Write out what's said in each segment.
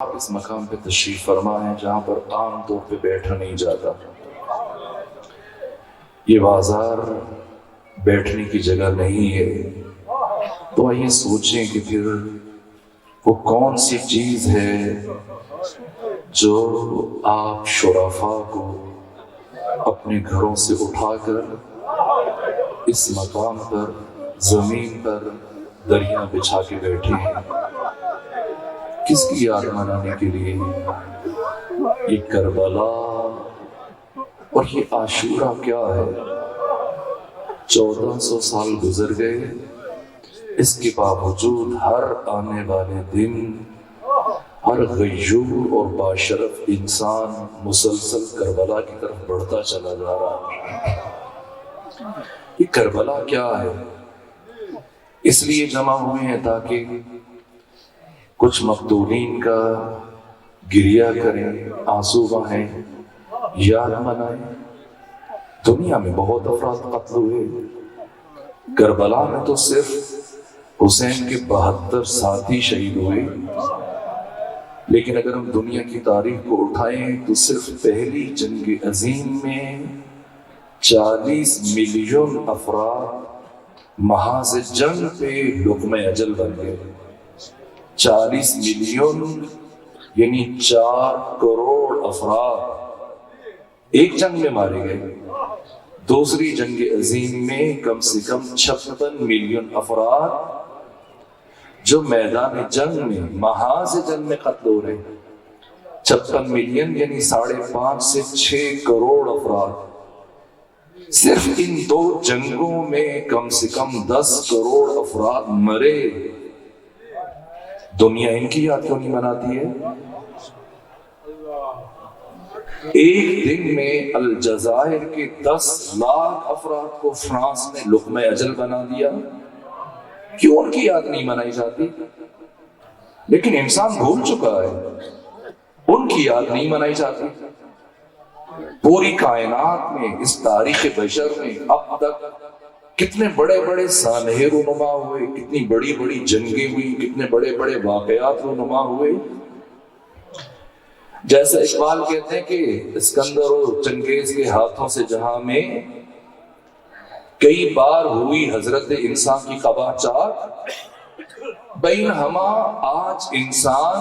آپ اس مقام پہ تشریف فرما ہے جہاں پر عام طور پہ بیٹھا نہیں جاتا۔ یہ بازار بیٹھنے کی جگہ نہیں ہے، تو آئیے سوچیں کہ پھر وہ کون سی چیز ہے جو آپ شرفاء کو اپنے گھروں سے اٹھا کر اس مقام پر زمین پر دریا بچھا کے بیٹھے ہیں۔ کس کی یاد منانے کے لیے؟ یہ کربلا اور یہ عاشورہ کیا ہے؟ 1400 سال گزر گئے، اس کے باوجود ہر آنے والے دن ہر غیور اور باشرف انسان مسلسل کربلا کی طرف بڑھتا چلا جا رہا ہے۔ یہ کربلا کیا ہے؟ اس لیے جمع ہوئے ہیں تاکہ کچھ مقتولین کا گریہ کریں، آنسو بہائیں، یاد منائیں۔ دنیا میں بہت افراد قتل ہوئے، کربلا میں تو صرف حسین کے 72 ساتھی شہید ہوئے، لیکن اگر ہم دنیا کی تاریخ کو اٹھائیں تو صرف پہلی جنگ عظیم میں 40 ملین افراد محاذ جنگ پہ لقمہ اجل بن گئے۔ 40 ملین یعنی 4 کروڑ افراد ایک جنگ میں مارے گئے۔ دوسری جنگ عظیم میں کم سے کم 56 ملین افراد جو میدان جنگ میں محاذ جنگ میں قتل ہو رہے ہیں۔ 56 ملین یعنی 5.5 سے 6 کروڑ افراد صرف ان 2 جنگوں میں کم سے کم 10 کروڑ افراد مرے۔ دنیا ان کی یاد کیوں نہیں مناتی ہے؟ ایک دن میں الجزائر کے 10 لاکھ افراد کو فرانس نے لقمہ اجل بنا دیا، کیوں ان کی یاد نہیں منائی جاتی؟ لیکن انسان بھول چکا ہے، ان کی یاد نہیں منائی جاتی۔ پوری کائنات میں اس تاریخ بشر میں اب تک کتنے بڑے بڑے سانحے رونما ہوئے، کتنی بڑی بڑی جنگیں ہوئی، کتنے بڑے بڑے واقعات رونما ہوئے۔ جیسا اقبال کہتے ہیں کہ اسکندر اور چنگیز کے ہاتھوں سے جہاں میں کئی بار ہوئی حضرت انسان کی قبا چاک، بین ہما آج انسان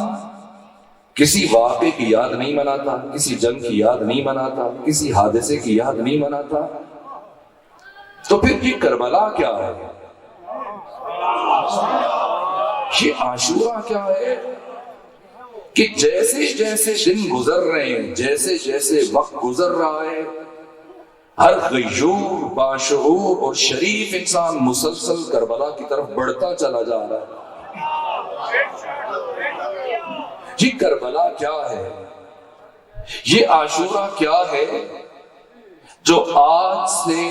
کسی واقعے کی یاد نہیں مناتا، کسی جنگ کی یاد نہیں مناتا، کسی حادثے کی یاد نہیں مناتا۔ تو پھر یہ کربلا کیا ہے؟ یہ عاشورہ کیا ہے؟ کہ جیسے جیسے دن گزر رہے ہیں، جیسے جیسے وقت گزر رہا ہے، ہر غیور، باشعور اور شریف انسان مسلسل کربلا کی طرف بڑھتا چلا جا رہا ہے۔ یہ کربلا کیا ہے؟ یہ عاشورہ کیا ہے جو آج سے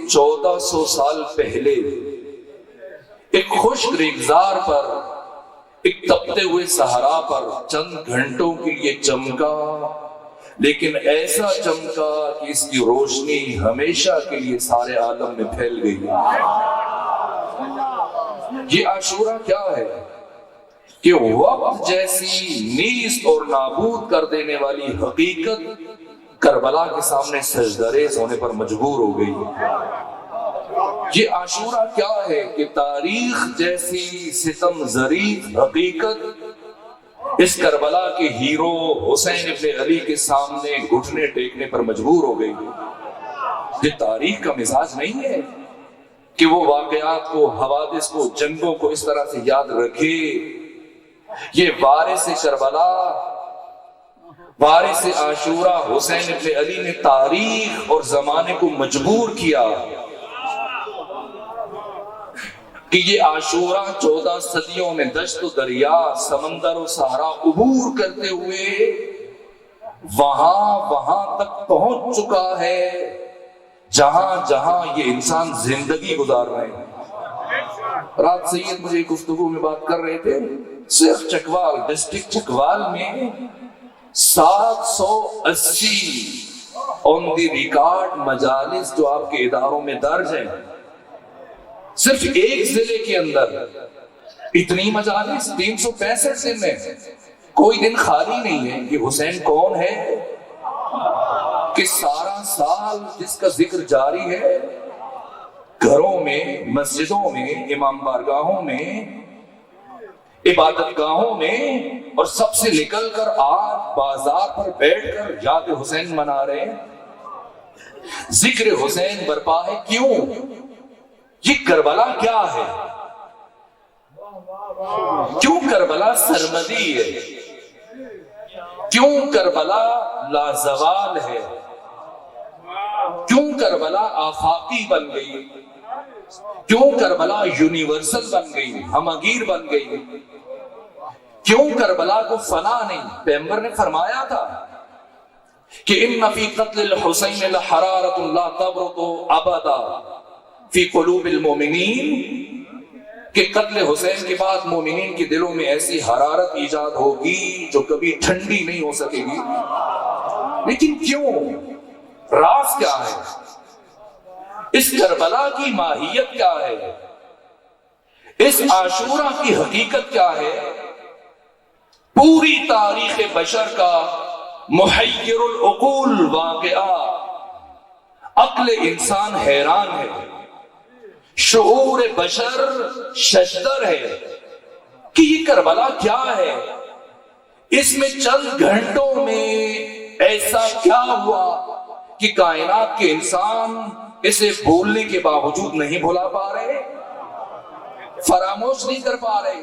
1400 سال پہلے ایک خشک ریگزار پر، ایک تپتے ہوئے صحرا پر چند گھنٹوں کے لیے چمکا، لیکن ایسا چمکا کہ اس کی روشنی ہمیشہ کے لیے سارے عالم میں پھیل گئی۔ یہ عاشورہ کیا ہے؟ کہ وقت جیسی نیست اور نابود کر دینے والی حقیقت کربلا کے سامنے سجدریز ہونے پر مجبور ہو گئی۔ یہ عاشورہ کیا ہے؟ کہ تاریخ جیسی ستم ظریف حقیقت اس کربلا کے ہیرو حسین ابن علی کے سامنے گھٹنے ٹیکنے پر مجبور ہو گئی۔ یہ تاریخ کا مزاج نہیں ہے کہ وہ واقعات کو، حوادث کو، جنگوں کو اس طرح سے یاد رکھے۔ یہ وارث کربلا، وارث عاشورہ حسین ابن علی نے تاریخ اور زمانے کو مجبور کیا کہ یہ عاشورہ 14 صدیوں میں دشت و دریا، سمندر و صحرا عبور کرتے ہوئے وہاں تک پہنچ چکا ہے جہاں جہاں یہ انسان زندگی گزار رہے ہیں۔ رات سید مجھے گفتگو میں بات کر رہے تھے، صرف چکوال، ڈسٹرکٹ چکوال میں 780 آن دی ریکارڈ مجالس جو آپ کے اداروں میں درج ہیں، صرف ایک ضلع کے اندر اتنی مجالس 365 دن میں کوئی دن خالی نہیں ہے. یہ حسین کون ہے کہ سارا سال جس کا ذکر جاری ہے، گھروں میں، مسجدوں میں، امام بارگاہوں میں، عبادت گاہوں میں، اور سب سے نکل کر آج بازار پر بیٹھ کر یاد حسین منا رہے ہیں، ذکر حسین برپا ہے. کیوں؟ یہ کربلا کیا ہے؟ کیوں کربلا سرمدی ہے؟ کیوں کربلا لازوال ہے؟ کیوں کربلا آفاقی بن گئی؟ کیوں کربلا یونیورسل بن گئی، ہمگیر بن گئی؟ کیوں کربلا کو فنا نہیں؟ پیغمبر نے فرمایا تھا کہ ان فی قتل الحسین لحرارۃ لا تبرد ابدا فی قلوب المؤمنین، کہ قتل حسین کے بعد مومنین کے دلوں میں ایسی حرارت ایجاد ہوگی جو کبھی ٹھنڈی نہیں ہو سکے گی. لیکن کیوں؟ راز کیا ہے؟ اس کربلا کی ماہیت کیا ہے؟ اس عاشورہ کی حقیقت کیا ہے؟ پوری تاریخ بشر کا محیر العقول واقعہ. عقل انسان حیران ہے، شعور بشر ششدر ہے کہ یہ کربلا کیا ہے؟ اس میں چند گھنٹوں میں ایسا کیا ہوا کہ کائنات کے انسان اسے بولنے کے باوجود نہیں بھلا پا رہے، فراموش نہیں کر پا رہے؟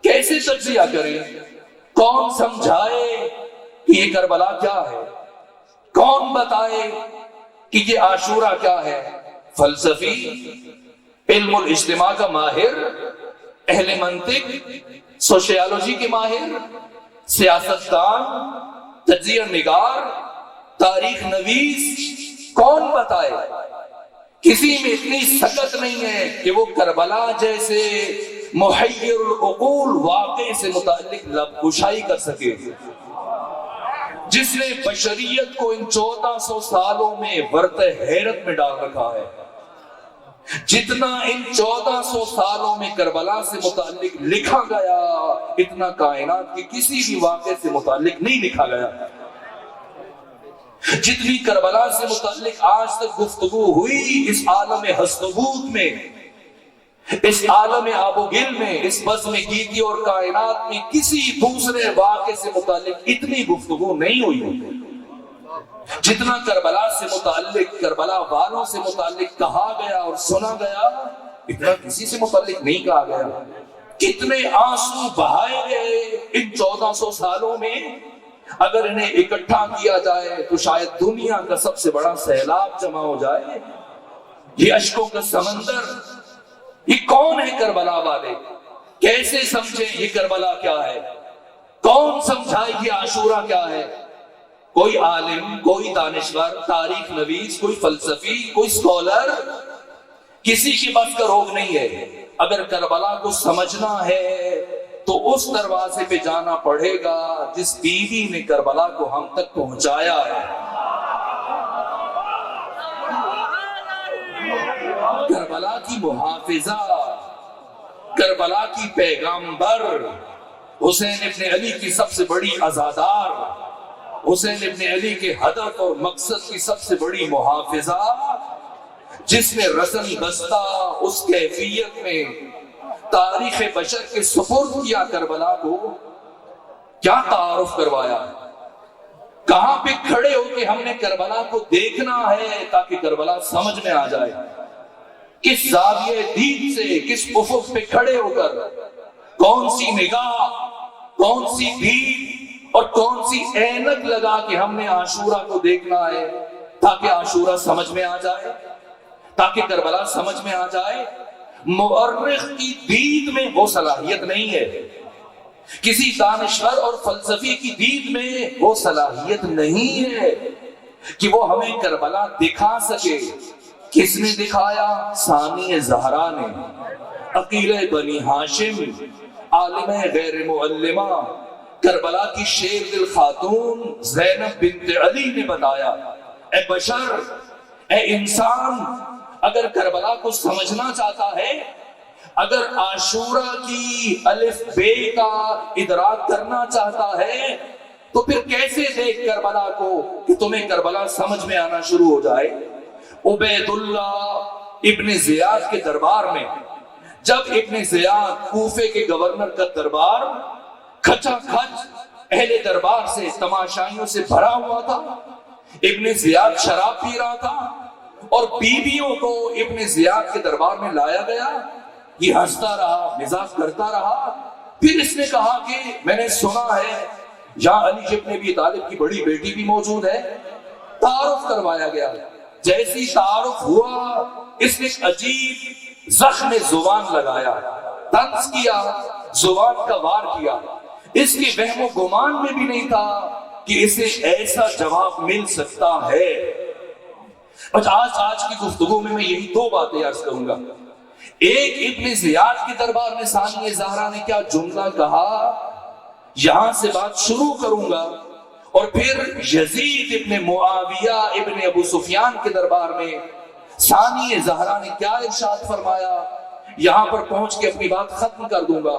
کیسے تجزیہ کریں؟ کون سمجھائے کہ یہ کربلا کیا ہے؟ کون بتائے کہ یہ عاشورہ کیا ہے؟ فلسفی، علم الاجتماع کا ماہر، اہل منطق، سوشیالوجی کے ماہر، سیاستدان، تجزیہ نگار، تاریخ نویس، کون بتائے؟ کسی میں اتنی سکت نہیں ہے کہ وہ کربلا جیسے محیر العقول واقعے سے متعلق لب گشائی کر سکے، جس نے بشریت کو ان 1400 سالوں میں ورطہ حیرت میں ڈال رکھا ہے. جتنا ان 1400 سالوں میں کربلا سے متعلق لکھا گیا، اتنا کائنات کے کسی بھی واقعے سے متعلق نہیں لکھا گیا. جتنی کربلا سے متعلق آج تک گفتگو ہوئی اس عالم ہستبوت میں، اس عالم آب و گل میں، اس بزم گیتی اور کائنات میں کسی دوسرے واقعے سے متعلق اتنی گفتگو نہیں ہوئی جتنا کربلا سے متعلق، کربلا والوں سے متعلق کہا گیا اور سنا گیا، اتنا کسی سے متعلق نہیں کہا گیا. کتنے آنسو بہائے گئے ان 1400 سالوں میں، اگر انہیں اکٹھا کیا جائے تو شاید دنیا کا سب سے بڑا سیلاب جمع ہو جائے. یہ اشکوں کا سمندر، یہ کون ہے کربلا والے؟ کیسے سمجھیں یہ کربلا کیا ہے؟ کون سمجھائے یہ عاشورہ کیا ہے؟ کوئی عالم، کوئی دانشور، تاریخ نویس، کوئی فلسفی، کوئی سکولر، کسی کے بس کا روگ نہیں ہے. اگر کربلا کو سمجھنا ہے تو اس دروازے پہ جانا پڑے گا جس بیوی نے کربلا کو ہم تک پہنچایا ہے. کربلا کی محافظہ، کربلا کی پیغامبر، حسین ابن علی کی سب سے بڑی عزادار، حسین ابن علی کے ہدف اور مقصد کی سب سے بڑی محافظہ، جس نے رسن بستہ اس کیفیت میں تاریخ بشر کے سپرد کیا کربلا کو، کیا تعارف کروایا. کہاں پہ کھڑے ہو کے ہم نے کربلا کو دیکھنا ہے تاکہ کربلا سمجھ میں آ جائے. کس زاویہ دید سے، کس افق پہ کھڑے ہو کر، کون سی نگاہ، کون سی دید اور کون سی اینک لگا کے ہم نے عاشورہ کو دیکھنا ہے تاکہ عاشورہ سمجھ میں آ جائے، تاکہ کربلا سمجھ میں آ جائے. مورخ کی دید میں وہ صلاحیت نہیں ہے، کسی دانشور اور فلسفی کی دید میں وہ صلاحیت نہیں ہے کہ وہ ہمیں کربلا دکھا سکے. کس نے دکھایا؟ ثانی زہرا نے، عقیل بنی ہاشم، عالم غیر معلمہ، کربلا کی شیر دل خاتون زینب بنت علی نے بتایا، اے بشر، اے انسان، اگر کربلا کو سمجھنا چاہتا ہے، اگر عاشورہ کی الف بے کا ادراک کرنا چاہتا ہے تو پھر کیسے دیکھ کربلا کو کہ تمہیں کربلا سمجھ میں آنا شروع ہو جائے۔ عبید اللہ ابن زیاد کے دربار میں جب ابن زیاد کوفے کے گورنر کا دربار کھچا کھچ اہل دربار سے تماشائیوں سے بھرا ہوا تھا، ابن زیاد شراب پی رہا تھا اور بیویوں کو ابن زیاد کے دربار میں لایا گیا، یہ ہنستا رہا، مزاح کرتا رہا۔ پھر اس نے کہا کہ میں نے سنا ہے یہاں علی ابن ابی طالب کی بڑی بیٹی بھی موجود ہے، تعارف کروایا گیا۔ جیسی تعارف ہوا اس نے عجیب زخم زبان لگایا، طنز کیا، زبان کا وار کیا۔ اس کے وہم و گمان میں بھی نہیں تھا کہ اسے ایسا جواب مل سکتا ہے۔ آج کی گفتگو میں یہی دو باتیں عرض کروں گا۔ ایک، ابن زیاد کے دربار میں ثانیہ زہرا نے کیا جملہ کہا، یہاں سے بات شروع کروں گا، اور پھر یزید ابن معاویہ ابن ابو سفیان کے دربار میں ثانیہ زہرا نے کیا ارشاد فرمایا، یہاں پر پہنچ کے اپنی بات ختم کر دوں گا۔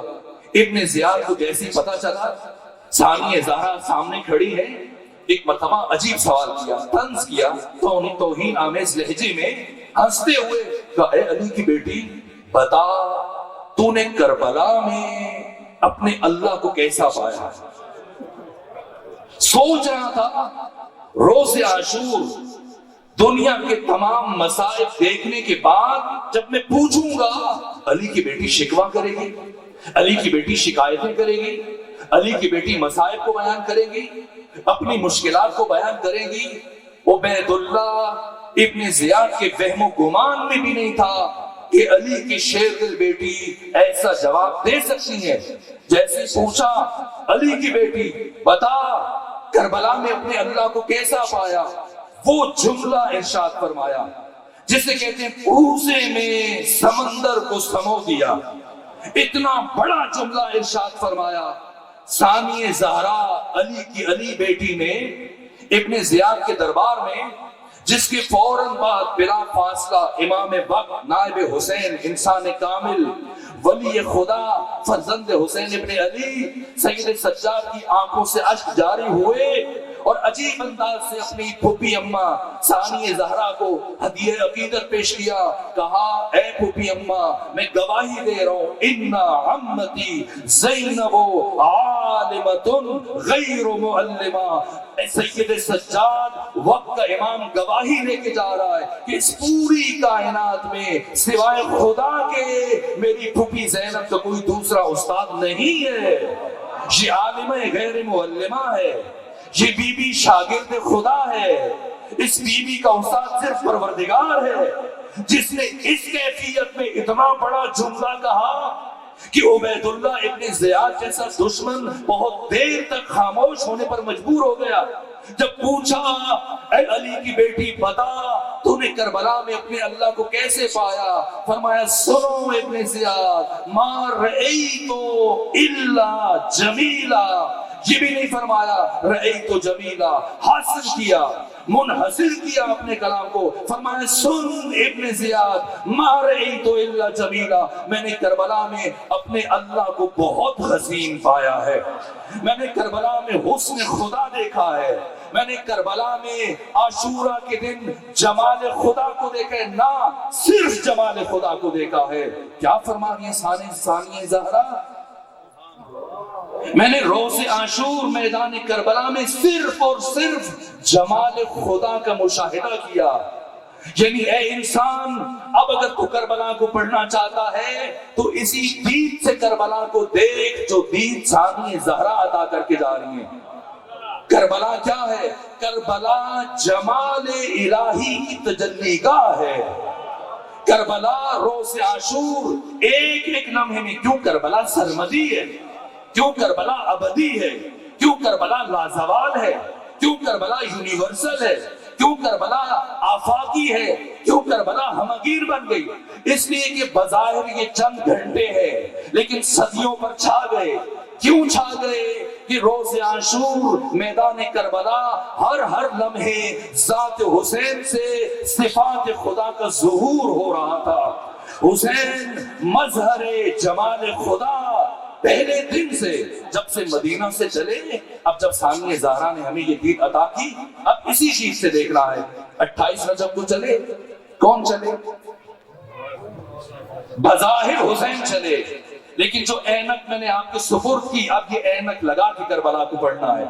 ابن زیاد کو جیسے پتا چلا ثانیہ زہرا سامنے کھڑی ہے، ایک مرتبہ عجیب سوال کیا، طنز کیا، توہین آمیز لہجے میں ہنستے ہوئے کہا، اے علی کی بیٹی بتا تو نے کربلا میں اپنے اللہ کو کیسا پایا؟ سوچ رہا تھا روز عاشور دنیا کے تمام مصائب دیکھنے کے بعد جب میں پوچھوں گا علی کی بیٹی شکوہ کرے گی، علی کی بیٹی شکایتیں کرے گی، علی کی بیٹی مصائب کو بیان کرے گی، اپنی مشکلات کو بیان کرے گی۔ عبید اللہ ابن زیاد کے وہم و گمان میں بھی نہیں تھا کہ علی کی شیر دل بیٹی ایسا جواب دے سکتی ہے۔ جیسے پوچھا علی کی بیٹی بتا کربلا میں اپنے اللہ کو کیسا پایا، وہ جملہ ارشاد فرمایا جسے کہتے ہیں کوزے میں سمندر کو سمو دیا۔ اتنا بڑا جملہ ارشاد فرمایا ثانیہ زہرا علی کی علی بیٹی نے ابن زیاد کے دربار میں، جس کے فوراً بعد بلا فاصلہ امام وقت نائب حسین انسان کامل ولی خدا فرزند حسین ابن علی سید سجاد کی آنکھوں سے اشک جاری ہوئے اور عجیب انداز سے اپنی پھوپھی اماں ثانیہ زہرا کو ہدیہ عقیدت پیش کیا۔ کہا اے پھوپھی اماں میں گواہی دے رہا ہوں اِنَّ عَمَّتِي زینب عالمۃ غیر معلمہ۔ سید سجاد وقت کا امام گواہی لے کے جا رہا ہے کہ اس پوری کائنات میں سوائے خدا کے میری پھوپھی زینب کا کوئی دوسرا استاد نہیں ہے، یہ عالمہ غیر معلمہ ہے، یہ بی بی شاگرد خدا ہے، اس بی بی کا استاد صرف پروردگار ہے۔ جس نے اس کیفیت میں اتنا بڑا جملہ کہا کہ عبید اللہ ابن زیاد جیسا دشمن بہت دیر تک خاموش ہونے پر مجبور ہو گیا۔ جب پوچھا اے علی کی بیٹی بتا تو نے کربلا میں اپنے اللہ کو کیسے پایا، فرمایا سنو ابن زیاد ما رأیت الا جمیلا، یہ بھی نہیں فرمایا رأیت جمیلا، حاصل کیا، منحصر کیا اپنے کلام کو، فرمایا سن ابن زیاد ما رأیت الا جمیلا، میں نے کربلا میں اپنے اللہ کو بہت حسین پایا ہے، میں نے کربلا میں حسن خدا دیکھا ہے، میں نے کربلا میں عاشورہ کے دن جمال خدا کو دیکھا ہے، نہ صرف جمال خدا کو دیکھا ہے۔ کیا فرما رہی ہے ثانیہ زہرا؟ میں نے روز عاشور میدان کربلا میں صرف اور صرف جمال خدا کا مشاہدہ کیا۔ یعنی اے انسان اب اگر تو کربلا کو پڑھنا چاہتا ہے تو اسی دید سے کربلا کو دیکھ جو دید ثانیہ زہرا عطا کر کے جا رہی ہیں۔ کربلا کیا ہے؟ کربلا جمال الہی کی تجلی گاہ ہے۔ کربلا روز عاشور ایک ایک لمحے میں، کیوں کربلا سرمدی ہے، کیوں کربلا ابدی ہے، کیوں کربلا لازوال ہے، کیوں کربلا یونیورسل ہے، کیوں کربلا آفاقی ہے، کیوں کربلا ہمگیر بن گئی؟ اس لیے کہ بظاہر یہ چند گھنٹے ہیں لیکن صدیوں پر چھا گئے۔ کیوں چھا گئے؟ کہ روز عاشور میدان کربلا ہر لمحے ذات حسین سے صفات خدا کا ظہور ہو رہا تھا، حسین مظہر جمال خدا پہلے دن سے، جب سے مدینہ سے چلے، اب جب ثانیہ زہرا نے ہمیں یہ دید عطا کی، اب اسی چیز سے دیکھنا ہے۔ 28 رجب کو چلے، کون چلے؟ بظاہر حسین چلے، لیکن جو اینک میں نے آپ کے سپرد کی، اب یہ اینک لگا کے کربلا کو پڑھنا ہے،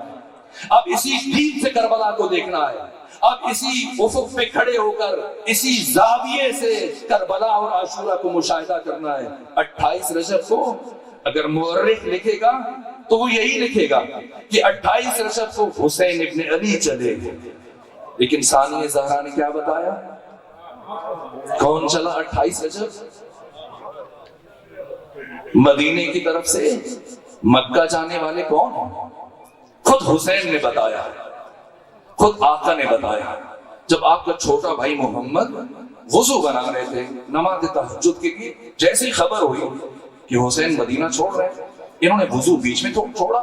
اب اسی دید سے کربلا کو دیکھنا ہے، اب اسی افق پہ کھڑے ہو کر اسی زاویے سے کربلا اور عاشورہ کو مشاہدہ کرنا ہے۔ 28 رجب کو اگر مورخ لکھے گا تو وہ یہی لکھے گا کہ 28 رجب کو حسین ابن علی چلے، لیکن ثانیہ زہرا نے کیا بتایا؟ کون چلا 28 رجب؟ مدینے کی طرف سے مکہ جانے والے کون؟ خود حسین نے بتایا، خود آقا نے بتایا۔ جب آپ کا چھوٹا بھائی محمد وضو بنا رہے تھے نماز تہجد کے لیے، جیسی خبر ہوئی کہ حسین مدینہ چھوڑ رہے ہیں، انہوں نے وضو بیچ میں چھوڑا،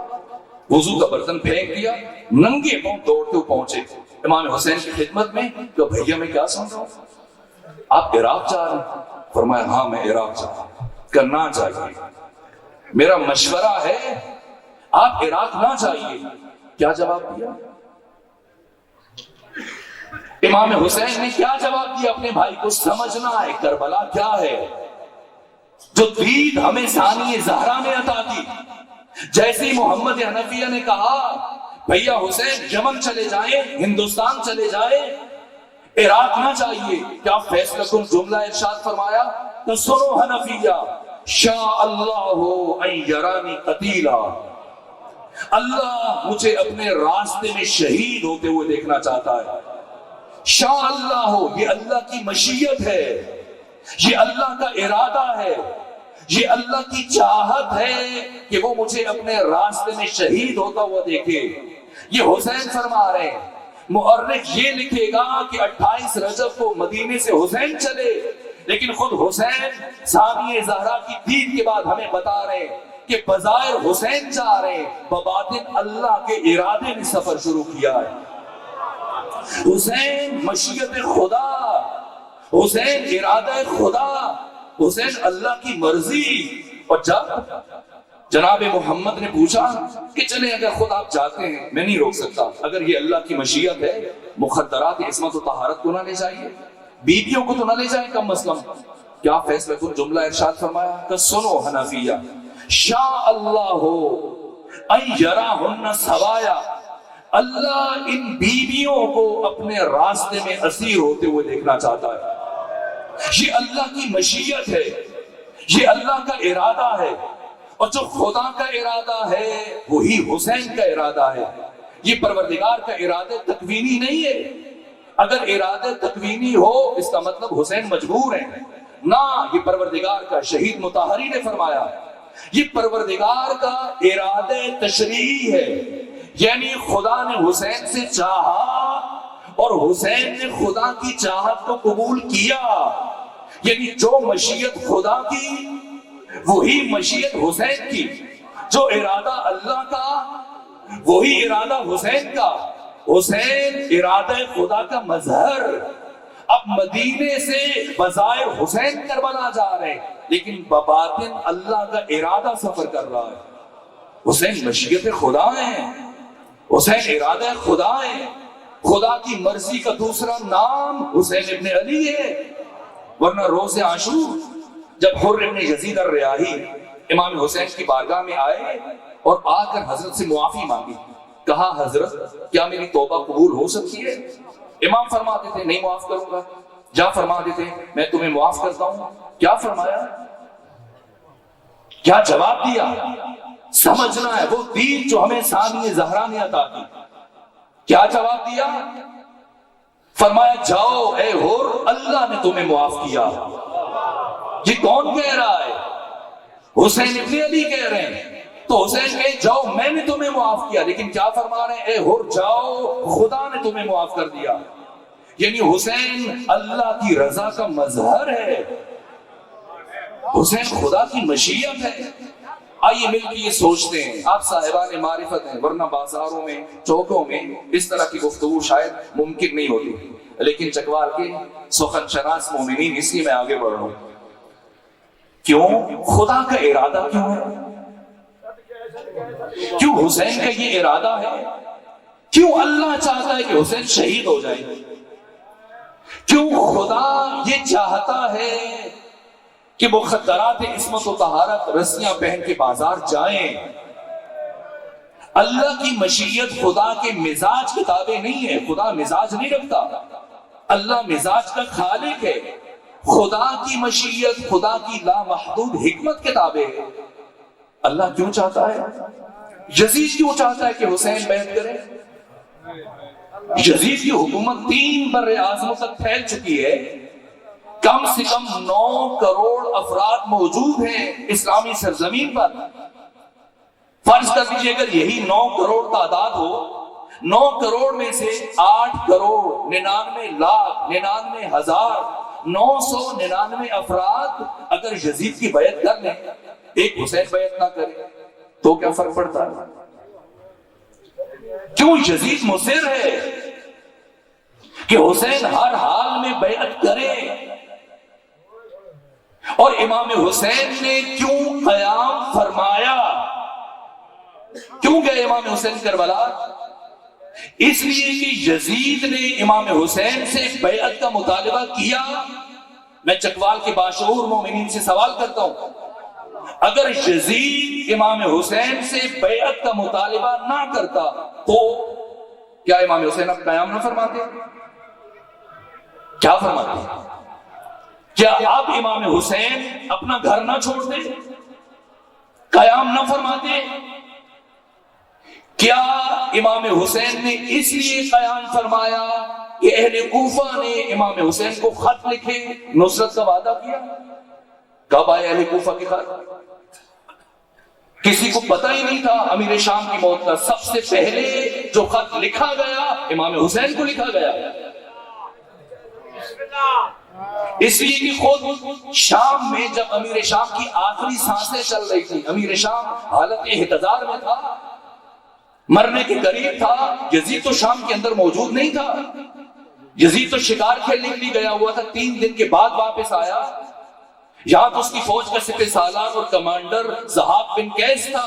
وضو کا برتن پھینک دیا، ننگے پاؤں دوڑتے پہنچے امام حسین کی خدمت میں کہ بھیا میں کیا سن رہا ہوں، آپ عراق جا رہے ہیں؟ فرمایا ہاں میں عراق جا رہا ہوں۔ کرنا چاہیے، میرا مشورہ ہے آپ عراق نہ جائیے۔ کیا جواب دیا امام حسین نے؟ کیا جواب دیا اپنے بھائی کو؟ سمجھنا ہے کربلا کیا ہے، جو دید ہمیں ثانیہ زہرا نے عطا کی۔ جیسے محمد حنفیہ نے کہا بھیا حسین یمن چلے جائیں، ہندوستان چلے جائیں، عراق نہ چاہیے، کیا فیصلہ کن جملہ ارشاد فرمایا؟ تو سنو حنفیہ، شاء اللہ ان یرانی قتیلا، اللہ مجھے اپنے راستے میں شہید ہوتے ہوئے دیکھنا چاہتا ہے۔ شاء اللہ، یہ اللہ کی مشیت ہے، یہ اللہ کا ارادہ ہے، یہ اللہ کی چاہت ہے کہ وہ مجھے اپنے راستے میں شہید ہوتا ہوا دیکھے۔ یہ حسین فرما رہے ہیں۔ مؤرخ یہ لکھے گا کہ 28 رجب کو مدینے سے حسین چلے، لیکن خود حسین ثانیہ زہرا کی دید کے بعد ہمیں بتا رہے ہیں کہ بظاہر حسین جا رہے ہیں، بباطن اللہ کے ارادے نے سفر شروع کیا ہے۔ حسین مشیت خدا، حسین ارادہ خدا، حسین اللہ کی مرضی۔ اور جب جناب محمد نے پوچھا کہ چلیں اگر خود آپ جاتے ہیں میں نہیں روک سکتا، اگر یہ اللہ کی مشیت ہے، مخدرات عصمت و طہارت کو نہ لے جائیے، بیویوں کو تو نہ لے جائیں کم از کم۔ کیا فیصلہ کن جملہ ارشاد فرمایا کہ سنو حنفیہ، شاء اللہ ان یراہن سوایا، اللہ ان بیویوں کو اپنے راستے میں اسیر ہوتے ہوئے دیکھنا چاہتا ہے۔ یہ اللہ کی مشیت ہے، یہ اللہ کا ارادہ ہے، اور جو خدا کا ارادہ ہے وہی حسین کا ارادہ ہے۔ یہ پروردگار کا ارادہ تکوینی نہیں ہے۔ اگر ارادہ تکوینی ہو اس کا مطلب حسین مجبور ہیں، نہ، یہ پروردگار کا، شہید مطہری نے فرمایا یہ پروردگار کا ارادہ تشریعی ہے، یعنی خدا نے حسین سے چاہا اور حسین نے خدا کی چاہت کو قبول کیا، یعنی جو مشیت خدا کی وہی مشیت حسین کی، جو ارادہ اللہ کا وہی ارادہ حسین کا۔ حسین ارادہ خدا کا مظہر۔ اب مدینے سے بظاہر حسین کربلا جا رہے ہیں، لیکن بباطن اللہ کا ارادہ سفر کر رہا ہے۔ حسین مشیت خدا ہے، حسین ارادہ خدا ہے، خدا کی مرضی کا دوسرا نام حسین ابن علی ہے۔ ورنہ روز عاشور جب حر ابن یزید الریاحی امام حسین کی بارگاہ میں آئے اور آ کر حضرت سے معافی مانگی، کہا حضرت کیا میری توبہ قبول ہو سکتی ہے؟ امام فرما دیتے نہیں معاف کروں گا، جا فرما دیتے میں تمہیں معاف کرتا ہوں۔ کیا فرمایا؟ کیا جواب دیا؟ سمجھنا ہے وہ دین جو ہمیں ثانیہ زہرا نے عطا کی۔ کیا جواب دیا؟ فرمایا جاؤ اے حر، اللہ نے تمہیں معاف کیا۔ یہ کون کہہ رہا ہے؟ حسین ابن علی کہہ رہے ہیں۔ تو حسین کہے جاؤ میں نے تمہیں معاف کیا، لیکن کیا فرما رہے ہیں؟ اے حر جاؤ، خدا نے تمہیں معاف کر دیا۔ یعنی حسین اللہ کی رضا کا مظہر ہے، حسین خدا کی مشیت ہے۔ آئیے مل کے یہ سوچتے ہیں، آپ صاحبان معرفت ہیں، ورنہ بازاروں میں چوکوں میں اس طرح کی گفتگو شاید ممکن نہیں ہوتی، لیکن چکوال کے سخن شناس مومنین اس لیے میں آگے بڑھ رہا ہوں۔ کیوں؟ خدا کا ارادہ کیوں ہے؟ کیوں حسین کا یہ ارادہ ہے؟ کیوں اللہ چاہتا ہے کہ حسین شہید ہو جائے؟ کیوں خدا یہ چاہتا ہے کہ مخدرات عصمت و طہارت رسیاں پہن کے بازار جائیں؟ اللہ کی مشیت خدا کے مزاج کے تابع نہیں ہے. خدا مزاج نہیں رکھتا، اللہ مزاج کا خالق ہے. خدا کی مشیت خدا کی لامحدود حکمت کے تابع ہے. اللہ کیوں چاہتا ہے؟ یزید کیوں چاہتا ہے کہ حسین بیعت کرے؟ یزید کی حکومت 3 بر اعظموں تک پھیل چکی ہے. کم سے کم 9 کروڑ افراد موجود ہیں اسلامی سرزمین پر. فرض کر دیجیے اگر یہی 9 کروڑ تعداد ہو، 9 کروڑ میں سے 8 کروڑ 99,999 افراد اگر یزید کی بیعت کر لیں، ایک حسین بیعت نہ کرے تو کیا فرق پڑتا ہے؟ کیوں یزید مصر ہے کہ حسین ہر حال میں بیعت کرے؟ اور امام حسین نے کیوں قیام فرمایا؟ کیوں گئے امام حسین کربلا؟ اس لیے کہ یزید نے امام حسین سے بیعت کا مطالبہ کیا. میں چکوال کے باشعور مومنین سے سوال کرتا ہوں، اگر یزید امام حسین سے بیعت کا مطالبہ نہ کرتا تو کیا امام حسین اب قیام نہ فرماتے؟ کیا فرماتے؟ کیا اب امام حسین اپنا گھر نہ چھوڑتے؟ قیام نہ فرماتے؟ کیا امام حسین نے اس لیے قیام فرمایا کہ اہل کوفہ نے امام حسین کو خط لکھے، نصرت کا وعدہ کیا؟ کب آئے اہل کوفہ کے خط؟ کسی کو پتہ ہی نہیں تھا امیر شام کی موت کا. سب سے پہلے جو خط لکھا گیا امام حسین کو لکھا گیا، اس لیے کہ خود شام میں جب امیر شام کی آخری سانسیں چل رہی تھی، امیر شام حالت احتضار میں تھا، مرنے کے قریب تھا. یزید تو شام کے اندر موجود نہیں تھا، یزید تو شکار کھیلنے کے لیے گیا ہوا تھا. 3 دن کے بعد واپس آیا. یہاں تو اس کی فوج کا سپہ سالار اور کمانڈر ضحاک بن قیس تھا،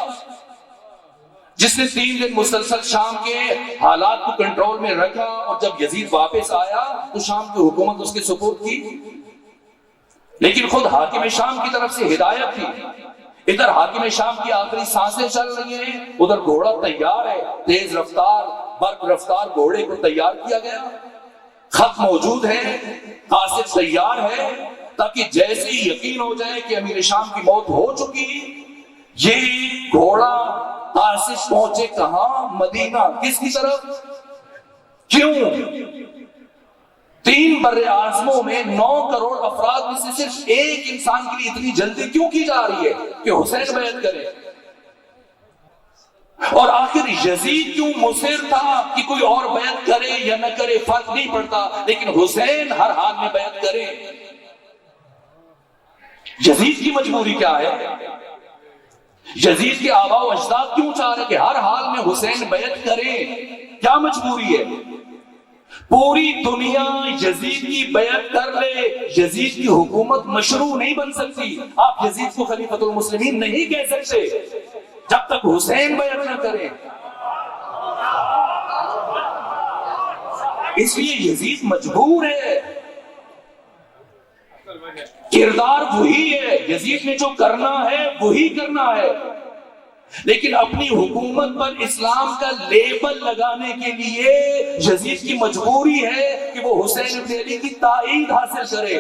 جس نے 3 دن مسلسل شام کے حالات کو کنٹرول میں رکھا. اور جب یزید واپس آیا تو شام کی حکومت اس کے سپرد کی. لیکن خود حاکم شام کی طرف سے ہدایت تھی، ادھر حاکم شام کی آخری سانسیں چل رہی ہیں، ادھر گھوڑا تیار ہے، تیز رفتار برق رفتار گھوڑے کو تیار کیا گیا، خط موجود ہے، قاصد تیار ہے، تاکہ جیسے ہی یقین ہو جائے کہ امیر شام کی موت ہو چکی، یہ گھوڑا قاصد پہنچے کہاں؟ مدینہ. کس کی طرف؟ کیوں 3 بر اعظموں میں 9 کروڑ افراد میں سے صرف ایک انسان کے لیے اتنی جلدی کیوں کی جا رہی ہے کہ حسین بیعت کرے؟ اور آخر یزید کیوں مصر تھا کہ کوئی اور بیعت کرے یا نہ کرے فرق نہیں پڑتا، لیکن حسین ہر حال میں بیعت کرے؟ یزید کی مجبوری کیا ہے؟ یزید کے آباء و اجداد کیوں چاہ رہے کہ ہر حال میں حسین بیعت کرے؟ کیا مجبوری ہے؟ پوری دنیا یزید کی بیعت کر لے، یزید کی حکومت مشروع نہیں بن سکتی. آپ یزید کو خلیفۃ المسلمین نہیں کہہ سکتے جب تک حسین بیعت نہ کرے. اس لیے یزید مجبور ہے. کردار وہی ہے، یزید نے جو کرنا ہے وہی کرنا ہے، لیکن اپنی حکومت پر اسلام کا لیبل لگانے کے لیے یزید کی مجبوری ہے کہ وہ حسین ابن علی کی تائید حاصل کرے.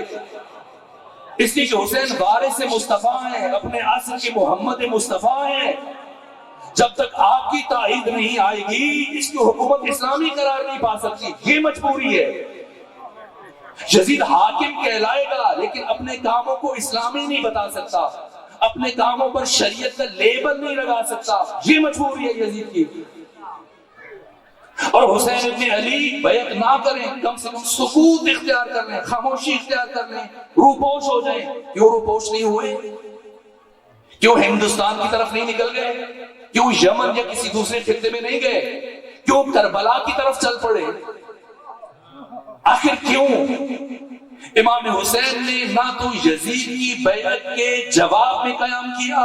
اس لیے کہ حسین وارث مصطفیٰ ہیں، اپنے عصر کے محمد مصطفیٰ ہیں. جب تک آپ کی تائید نہیں آئے گی اس کی حکومت اسلامی قرار نہیں پا سکتی. یہ مجبوری ہے. یزید حاکم کہلائے گا لیکن اپنے کاموں کو اسلامی نہیں بتا سکتا، اپنے کاموں پر شریعت کا لیبل نہیں لگا سکتا. یہ مجبوری ہے یزید کی. اور حسین ابن علی بیعت نہ کریں، کم سے کم سکوت اختیار کر لیں، خاموشی اختیار کر لیں، روپوش ہو جائیں. کیوں روپوش نہیں ہوئے؟ کیوں ہندوستان کی طرف نہیں نکل گئے؟ کیوں یمن یا کسی دوسرے خطے میں نہیں گئے؟ کیوں کربلا کی طرف چل پڑے؟ آخر کیوں؟ امام حسین نے نہ تو یزید کی بیعت کے جواب میں قیام کیا،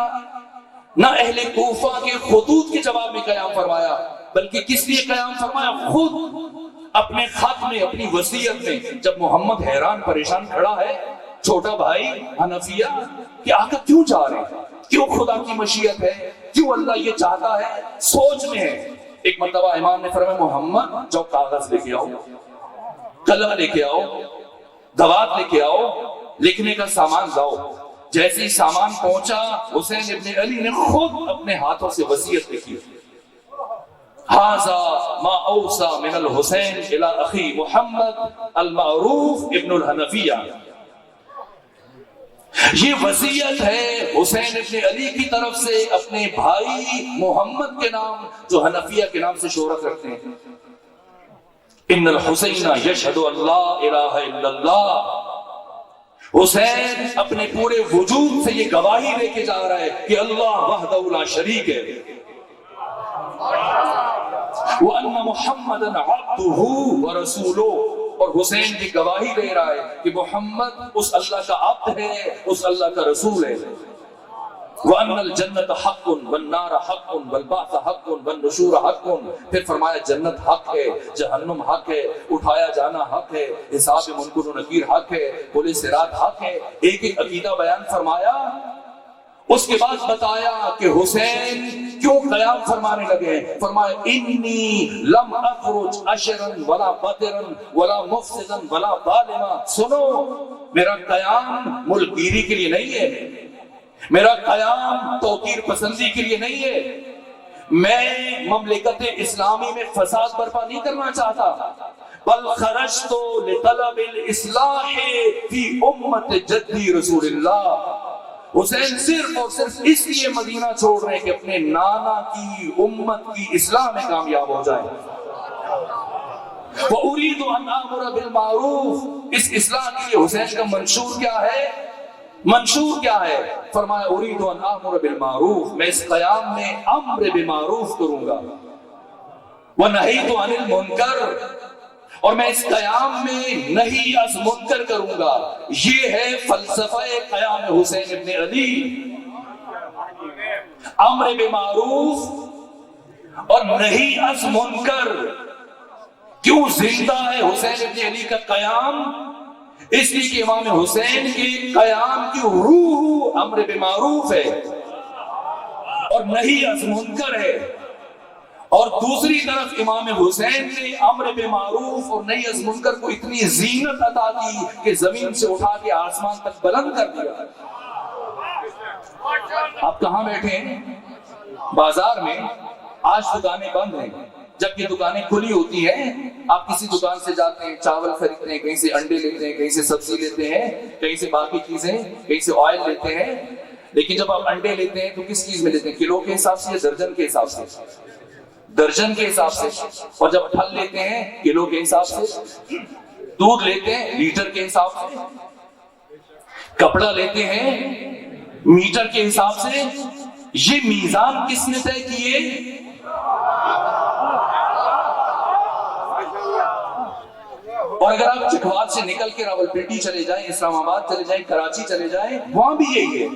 نہ اہل کوفہ کے خطوط کے جواب میں قیام فرمایا، بلکہ کس لیے قیام فرمایا؟ خود اپنے خط میں، اپنی وصیت میں، جب محمد حیران پریشان کھڑا ہے، چھوٹا بھائی حنفیہ کہ آقا کیوں جا رہے ہیں، کیوں خدا کی مشیت ہے، کیوں اللہ یہ چاہتا ہے، سوچ میں ہے۔ ایک مرتبہ امام نے فرمایا محمد جاؤ کاغذ لے کے آؤ، قلم لے کے آؤ، دوات لے کے آؤ، لکھنے کا سامان لاؤ۔ جیسے ہی سامان پہنچا، حسین ابن علی نے خود اپنے ہاتھوں سے وصیت لکھی، هذا ما اوصى من الحسین الى اخی محمد المعروف ابن الحنفیہ، یہ وصیت ہے حسین ابن علی کی طرف سے اپنے بھائی محمد کے نام، جو حنفیہ کے نام سے شہرت رکھتے ہیں۔ ان الحسین یشہد ان لا الہ الا اللہ، حسین اپنے پورے وجود سے یہ گواہی لے کے جا رہا ہے کہ اللہ وحدہ لا شریک ہے، وَأَنَّ مُحَمَّدًا عَبْدُهُ وَرَسُولُهُ، اور حسین کی گواہی دے رہا ہے کہ محمد اس اللہ کا عبد ہے، اس اللہ کا رسول ہے۔ وَأَنَّ الْجَنَّةَ حَقٌّ وَالنَّارَ حَقٌّ وَالْبَعْثَ حَقٌّ وَالنُّشُورَ حَقٌّ، پھر فرمایا جنت حق ہے، جہنم حق ہے، اٹھایا جانا حق ہے، حساب منکر و نکیر حق ہے، پل صراط حق ہے۔ ایک ایک عقیدہ بیان فرمایا، اس کے بعد بتایا کہ حسین کیوں قیام فرمانے لگے۔ فرمایا انی لم اخرج اشرا ولا بدرا ولا مفسدا ولا ظالما، سنو میرا قیام ملک گیری کے لیے نہیں ہے، میرا قیام توقیر پسندی کے لیے نہیں ہے، میں مملکت اسلامی میں فساد برپا نہیں کرنا چاہتا، بل خرجت لطلب الاصلاح فی امت جدی رسول اللہ۔ حسین صرف اور صرف اس لیے مدینہ چھوڑ رہے ہیں کہ اپنے نانا کی امت کی اصلاح میں کامیاب ہو جائیں۔ وَأُرِيدُ أَنْ آمُرَ بِالْمَعْرُوفِ، اس اصلاح کے لیے حسین کا منشور کیا ہے؟ منشور کیا ہے؟ فرمایا اُرِيدُ أَنْ آمُرَ بِالْمَعْرُوفِ، میں اس قیام میں امر بمعروف کروں گا، وَنَهِيتُ عَنِ الْمُنْكَرِ، اور میں اس قیام میں نہیں از منکر کروں گا۔ یہ ہے فلسفہ قیام حسین ابن علی، امر بمعروف اور نہیں از منکر۔ کیوں زندہ ہے حسین ابن علی کا قیام؟ اس لیے کہ امام حسین کے قیام کی روح امر بمعروف ہے اور نہیں از منکر ہے، اور دوسری طرف امام حسین نے امر بمعروف اور نہی از منکر کو اتنی زینت عطا کی کہ زمین سے اٹھا کے آسمان تک بلند کر دیا۔ آپ کہاں بیٹھے ہیں؟ بازار میں۔ آج دکانیں بند ہیں، جب یہ دکانیں کھلی ہوتی ہیں آپ کسی دکان سے جاتے ہیں، چاول خریدتے ہیں، کہیں سے انڈے لیتے ہیں، کہیں سے سبزی لیتے ہیں، کہیں سے باقی چیزیں، کہیں سے آئل لیتے ہیں، لیکن جب آپ انڈے لیتے ہیں تو کس چیز میں لیتے ہیں؟ کلو کے حساب سے یا درجن کے حساب سے؟ درجن کے حساب سے۔ اور جب پھل لیتے ہیں کلو کے حساب سے، دودھ لیتے ہیں لیٹر کے حساب سے، کپڑا لیتے ہیں میٹر کے حساب سے۔ یہ میزان کس نے طے کیے؟ اور اگر آپ چکوال سے نکل کے راولپنڈی چلے جائیں، اسلام آباد چلے جائیں، کراچی چلے جائیں، وہاں بھی یہی ہے۔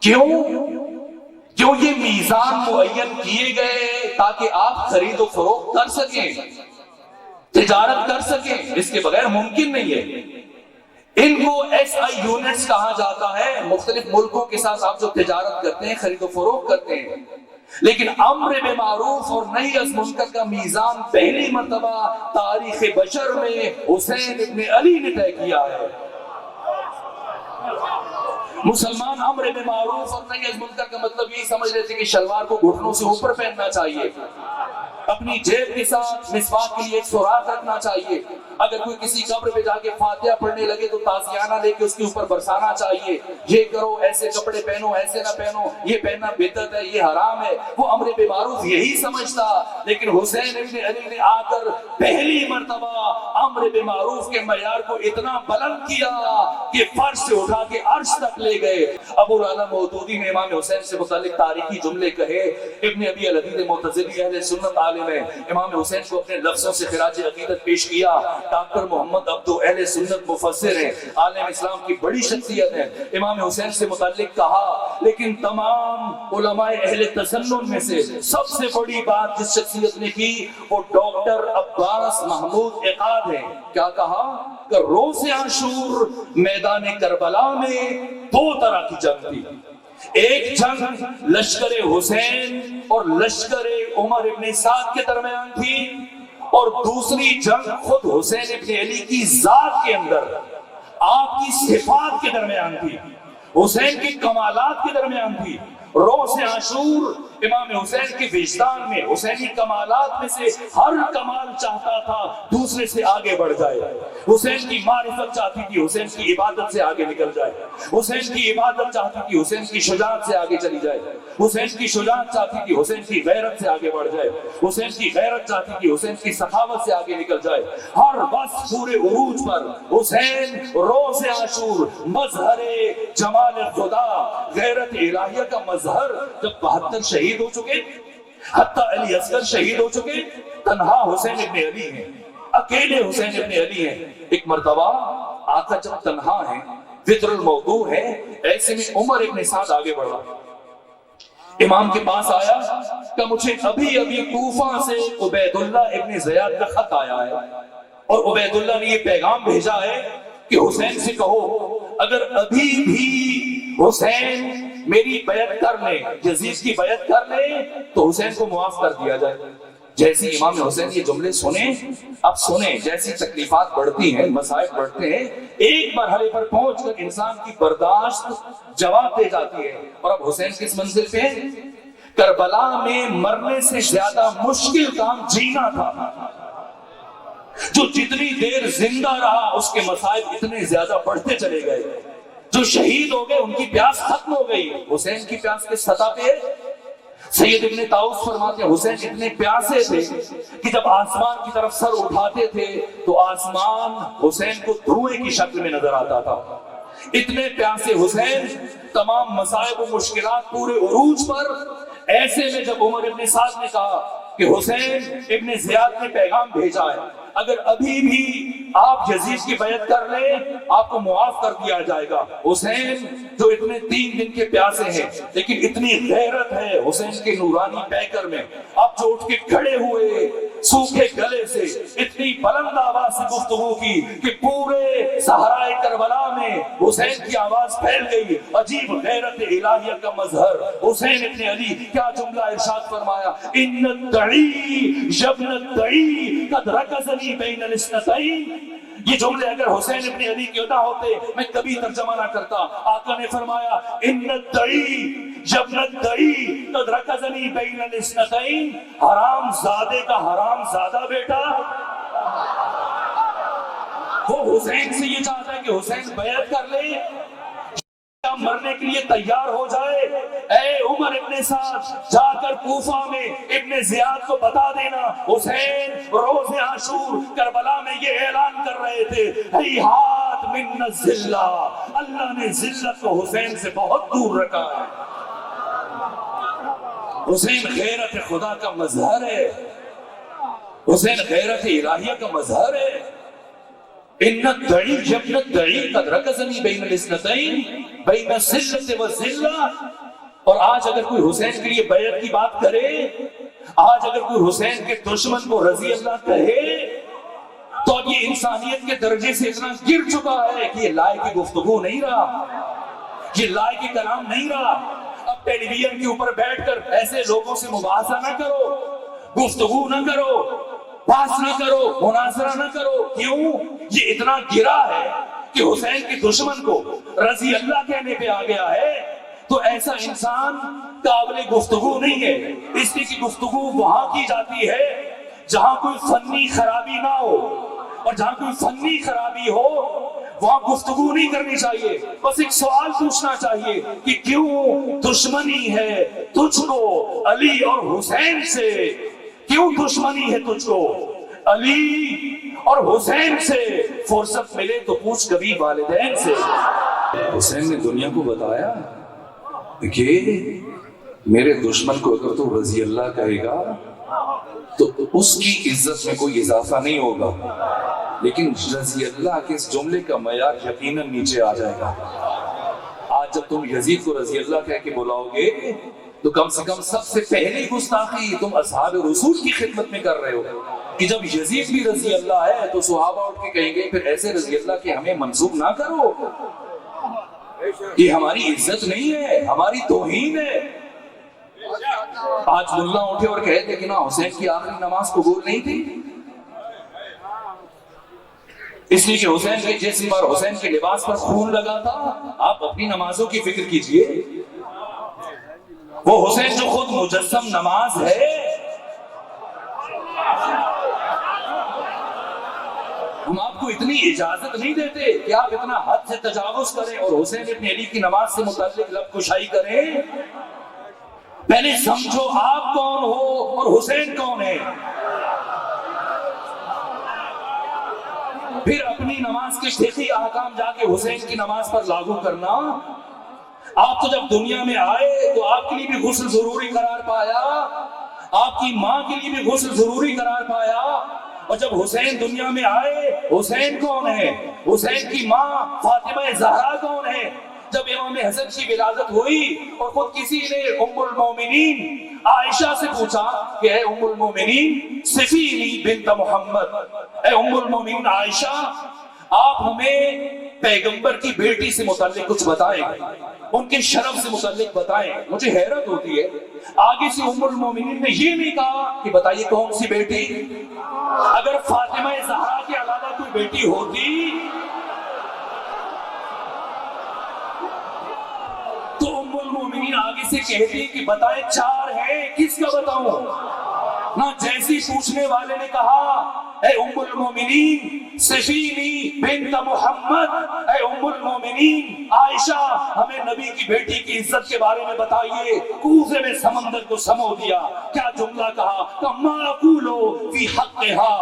کیوں یہ میزان معین کیے گئے تاکہ آپ خرید و فروخت کر سکیں، تجارت کر سکیں، اس کے بغیر ممکن نہیں ہے۔ ان کو ایس آئی یونٹس کہا جاتا ہے، مختلف ملکوں کے ساتھ آپ جو تجارت کرتے ہیں، خرید و فروخت کرتے ہیں۔ لیکن امر بمعروف اور نہی از منکر کا میزان پہلی مرتبہ تاریخ بشر میں حسین ابن علی نے طے کیا ہے۔ مسلمان امر بمعروف اور نہی از منکر کا مطلب یہی سمجھ رہے تھے کہ شلوار کو گھٹنوں سے اوپر پہننا چاہیے، اپنی جیب کے ساتھ مسواک کے لیے ایک سوراخ رکھنا چاہیے، اگر کوئی کسی قبر پہ جا کے فاتحہ پڑھنے لگے تو تازیانہ لے کے اس کے اوپر برسانا چاہیے، یہ کرو، ایسے کپڑے پہنو، ایسے نہ پہنو، یہ پہننا بدعت ہے، یہ حرام ہے۔ وہ امر بمعروف یہی سمجھتا، لیکن حسین ابن علی نے آ کر پہلی مرتبہ امر بمعروف کے معیار کو اتنا بلند کیا کہ فرش سے اٹھا کے عرش تک لے گئے۔ ابو العلا مودودی نے امام حسین سے متعلق تاریخی جملے کہے، ابن ابی العدید معتزلی اہل سنت عالم ہے، امام حسین کو اپنے لفظوں سے خراج عقیدت پیش کیا ڈاکٹر محمد عبدو اہل سنت مفسر ہیں، عالم اسلام کی بڑی شخصیت ہے، امام حسین سے متعلق کہا، لیکن تمام علماء اہل تسنن میں سے سب سے بڑی بات جس شخصیت نے کی وہ ڈاکٹر عباس محمود عقاد ہے۔ کیا کہا کہ روز عاشور میدان کربلا میں دو طرح کی جنگ تھی، ایک جنگ لشکر حسین اور لشکر عمر ابن سعد کے درمیان تھی، اور دوسری جنگ خود حسین ابن علی کی ذات کے اندر، آپ کی صفات کے درمیان تھی، حسین کے کمالات کے درمیان تھی۔ روز عاشور امام حسین کے وجدان میں حسینی کمالات میں سے ہر کمال چاہتا تھا دوسرے سے آگے بڑھ جائے۔ حسین کی معرفت چاہتی تھی حسین کی عبادت سے آگے نکل جائے، حسین کی عبادت چاہتی تھی حسین کی شجاعت سے آگے چلی جائے، حسین کی شجاعت چاہتی تھی حسین کی غیرت سے آگے بڑھ جائے، حسین کی غیرت چاہتی تھی حسین کی سخاوت سے آگے نکل جائے۔ ہر وقت پورے عروج پر حسین روز عاشور مظہر جمال خدا، غیرت الہیہ کا مظہر، جب 72 شہید ہو چکے، حتی علی اصغر شہید ہو چکے، تنہا حسین ابن علی ہیں، اکیلے حسین ابن علی ہیں۔ ایک مرتبہ آقا جب تنہا ہیں، وطر الموضوع ہے، ایسے میں عمر ابن سعد آگے بڑھا، امام کے پاس آیا کہ مجھے ابھی کوفہ سے عبید اللہ ابن زیاد کا خط آیا ہے، اور عبید اللہ نے یہ پیغام بھیجا ہے کہ حسین سے کہو اگر ابھی بھی حسین میری بیعت کر لیں، یزید کی بیعت کر لیں تو حسین کو معاف کر دیا جائے۔ جیسی امام حسین یہ جملے سنیں، اب سنیں جیسی تکلیفات بڑھتی ہیں، مسائب بڑھتے ہیں، ایک مرحلے پر پہنچ کر انسان کی برداشت جواب دے جاتی ہے۔ اور اب حسین کس منزل پہ؟ کربلا میں مرنے سے زیادہ مشکل کام جینا تھا، جو جتنی دیر زندہ رہا اس کے مسائب اتنے زیادہ بڑھتے چلے گئے، جو شہید ہو گئے ان کی پیاس ختم ہو گئی، حسین کی پیاس کس سطح پہ ہے؟ سید ابن طاؤس فرماتے ہیں حسین اتنے پیاسے تھے کہ جب آسمان کی طرف سر اٹھاتے تھے تو آسمان حسین کو دھوئیں کی شکل میں نظر آتا تھا، اتنے پیاسے حسین، تمام مصائب و مشکلات پورے عروج پر۔ ایسے میں جب عمر ابن سعد نے کہا کہ حسین ابن زیاد نے پیغام بھیجا ہے، اگر ابھی بھی آپ یزید کی بیعت کر لیں آپ کو معاف کر دیا جائے گا۔ حسین جو اتنے 3 دن کے پیاسے ہیں لیکن اتنی غیرت ہے حسین کے نورانی پیکر میں، اب جو اٹھ کے کھڑے ہوئے سوکھے گلے سے اتنی بلند آواز سے گفتگو کی کہ پورے صحرائے کربلا میں حسین کی آواز پھیل گئی، عجیب غیرت الہیہ کا مظہر۔ حسین ابن علی کیا جملہ ارشاد فرمایا، ان الدعی یبن الدعی قد رکزنی بین الاثنتین۔ یہ جملے اگر حسین ابن علی کے نہ ہوتے میں کبھی ترجمہ نہ کرتا۔ آقا نے فرمایا ان الدعی یبن الدعی قد رکزنی بین الاثنتین، حرام زادے کا حرام زادہ بیٹا، وہ حسین سے یہ چاہتا ہے کہ حسین بیعت کر لے، مرنے کے لیے تیار ہو جائے۔ اے عمر ابن سعد جا کر کوفہ میں ابن زیاد کو بتا دینا حسین روز عاشور کربلا میں یہ اعلان کر رہے تھے، ہیہات من الذلہ، اللہ نے ذلت کو حسین سے بہت دور رکھا ہے۔ حسین غیرت خدا کا مظہر ہے، حسین غیرت الہیہ کا مظہر ہے۔ ان الدعی یبن الدعی قد رکزنی بین الاثنتین بین الذلۃ والذلہ۔ اور آج اگر کوئی حسین کے لیے بیعت کی بات کرے، آج اگر کوئی حسین کے دشمن کو رضی اللہ کہے، تو اب یہ انسانیت کے درجے سے اتنا گر چکا ہے کہ یہ لائق کی گفتگو نہیں رہا، یہ لائق کی کلام نہیں رہا۔ اب ٹیلی ویژن کے اوپر بیٹھ کر ایسے لوگوں سے مباحثہ نہ کرو، گفتگو نہ کرو، بحث نہ کرو، مناظرہ نہ کرو۔ کیوں؟ یہ اتنا گرا ہے کہ حسین کے دشمن کو رضی اللہ کہنے پہ آ گیا ہے، تو ایسا انسان قابل گفتگو نہیں ہے۔ اس لیے کہ گفتگو وہاں کی جاتی ہے جہاں کوئی فنی خرابی نہ ہو، اور جہاں کوئی فنی خرابی ہو وہاں گفتگو نہیں کرنی چاہیے، بس ایک سوال پوچھنا چاہیے کہ کیوں دشمنی ہے تجھ کو علی اور حسین سے؟ کیوں دشمنی ہے تجھ کو علی اور حسین سے؟ فرصت ملے تو پوچھ کبھی والدین سے۔ حسین نے دنیا کو بتایا کہ میرے دشمن کو اگر تو رضی اللہ کہے گا تو اس کی عزت میں کوئی اضافہ نہیں ہوگا، لیکن رضی اللہ کے اس جملے کا معیار یقیناً نیچے آ جائے گا. آج جب تم یزید کو رضی اللہ کہہ کے بلاؤ گے تو کم سے کم سب سے پہلی گستاخی تم اصحاب رسول کی خدمت میں کر رہے ہو کہ جب یزید بھی رضی اللہ ہے تو صحابہ اٹھ کے کہیں گے پھر ایسے رضی اللہ کے ہمیں منسوب نہ کرو، یہ ہماری عزت نہیں ہے، ہماری توہین ہے. آج ملا اٹھے اور کہے تھے کہ نا حسین کی آخری نماز قبول نہیں تھی، اس لیے کہ حسین کے جسم پر، حسین کے لباس پر خون لگا تھا. آپ اپنی نمازوں کی فکر کیجئے. وہ حسین جو خود مجسم نماز ہے، ہم آپ کو اتنی اجازت نہیں دیتے کہ آپ اتنا حد سے تجاوز کریں اور حسین ابن علی کی نماز سے متعلق لب کشائی کریں. پہلے سمجھو آپ کون ہو اور حسین کون ہے، پھر اپنی نماز کے فقہی احکام جا کے حسین کی نماز پر لاگو کرنا. آپ تو جب دنیا میں آئے تو آپ کے لیے بھی غسل ضروری قرار پایا، آپ کی ماں کے لیے بھی غسل ضروری قرار پایا. اور جب حسین دنیا میں آئے، حسین کون ہے، حسین کی ماں فاطمہ زہرا کون ہے. جب امام حسن کی ولادت ہوئی اور خود کسی نے ام المومنین عائشہ سے پوچھا کہ اے ام المومنین صفینی بنت محمد، اے ام المومنین عائشہ آپ ہمیں پیغمبر کی بیٹی سے متعلق کچھ بتائیں، ان کے شرف سے متعلق بتائیں. مجھے حیرت ہوتی ہے آگے سے ام المومنین نے یہ نہیں کہا کہ بتائیے کون سی بیٹی. اگر فاطمہ زہرا کے علاوہ کوئی بیٹی ہوتی تو ام المومنین آگے سے کہتی کہ بتائے چار ہیں، کس کا بتاؤں. نہ جیسی پوچھنے والے نے کہا اے ام المومنین صفینی بنت محمد، اے ام المومنین عائشہ ہمیں نبی کی بیٹی کی عزت کے بارے میں بتائیے. کوزے میں سمندر کو سمو دیا. کیا جملہ کہا کہ ما اقولو فی حقہا،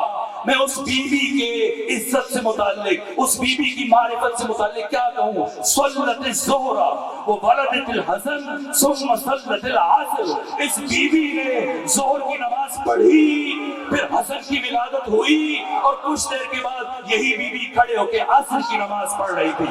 میں اس بیوی کے عزت سے متعلق، اس بیوی کی معرفت سے متعلق کیا کہوں. صلت الظہر وولدت الحسن ثم صلت العصر، اس بیوی نے ظہر کی نماز پڑھی، پھر حسن کی ولادت ہوئی اور کچھ دیر کے بعد یہی بیوی کھڑے ہو کے عصر کی نماز پڑھ رہی تھی.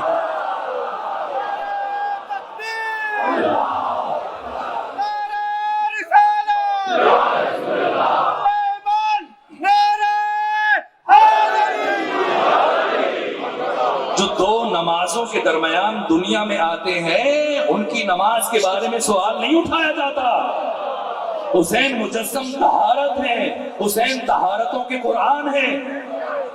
جو دو نمازوں کے درمیان دنیا میں آتے ہیں ان کی نماز کے بارے میں سوال نہیں اٹھایا جاتا. حسین مجسم طہارت ہے، حسین طہارتوں کے قرآن ہے.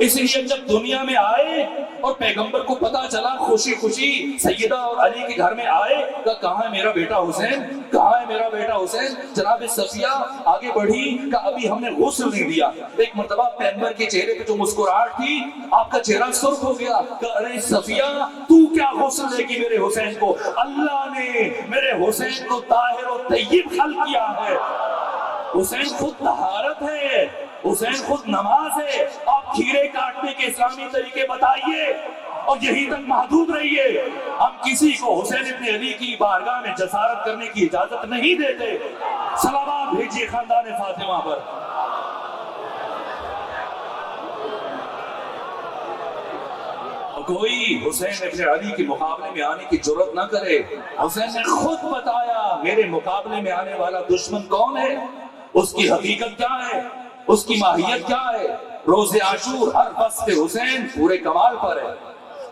اس لیے جب دنیا میں آئے اور پیغمبر کو پتا چلا خوشی خوشی سیدہ اور علی کے گھر میں آئے، کہا کہاں ہے میرا بیٹا حسین، کہاں ہے میرا بیٹا حسین. جناب صفیہ آگے بڑھی، کہا ابھی ہم نے غسل نہیں دیا. ایک مرتبہ پیغمبر کے چہرے پہ جو مسکراہٹ تھی آپ کا چہرہ سرخ ہو گیا. کہا ارے صفیہ تو کیا غسل دے گی میرے حسین کو، اللہ نے میرے حسین کو طاہر و طیب خلق کیا ہے. حسین خود طہارت ہے، حسین خود نماز ہے. آپ کھیرے کاٹنے کے اسلامی طریقے بتائیے اور یہی تک محدود رہیے. ہم کسی کو حسین ابن علی کی بارگاہ میں جسارت کرنے کی اجازت نہیں دیتے. صلوات بھیجیے خاندان فاطمہ پر. کوئی حسین ابن علی کے مقابلے میں آنے کی جرات نہ کرے. حسین نے خود بتایا میرے مقابلے میں آنے والا دشمن کون ہے، اس کی حقیقت کیا ہے، اس کی ماہیت کیا ہے. روز عاشور ہر وصف حسین پورے کمال پر ہے.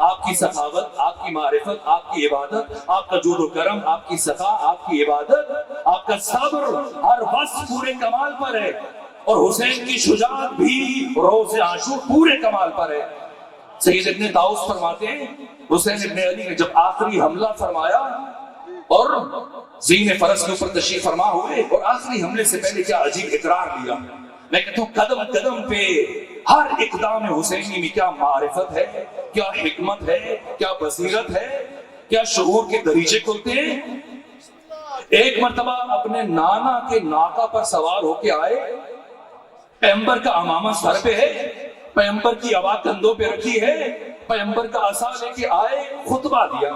آپ کی سخاوت، آپ کی معرفت، آپ کی عبادت، آپ کا جود و کرم، آپ کی سخا، آپ کی عبادت، آپ کا صبر ہر وصف پورے کمال پر ہے. اور حسین کی شجاعت بھی روز عاشور پورے کمال پر ہے. سید ابن طاؤس فرماتے ہیں حسین ابن علی نے جب آخری حملہ فرمایا اور زین فرس کے اوپر تشریف فرما ہوئے اور آخری حملے سے پہلے کیا عجیب اقرار لیا. میں کہتا ہوں قدم قدم پہ ہر اقدام حسینی میں کیا معرفت ہے، کیا حکمت ہے، کیا بصیرت ہے، کیا شعور کے دریچے کھلتے ہیں. ایک مرتبہ اپنے نانا کے ناکا پر سوار ہو کے آئے، پیغمبر کا عمامہ سر پہ ہے، پیغمبر کی عبا کندھوں پہ رکھی ہے، پیغمبر کا عصا لے کے آئے، خطبہ دیا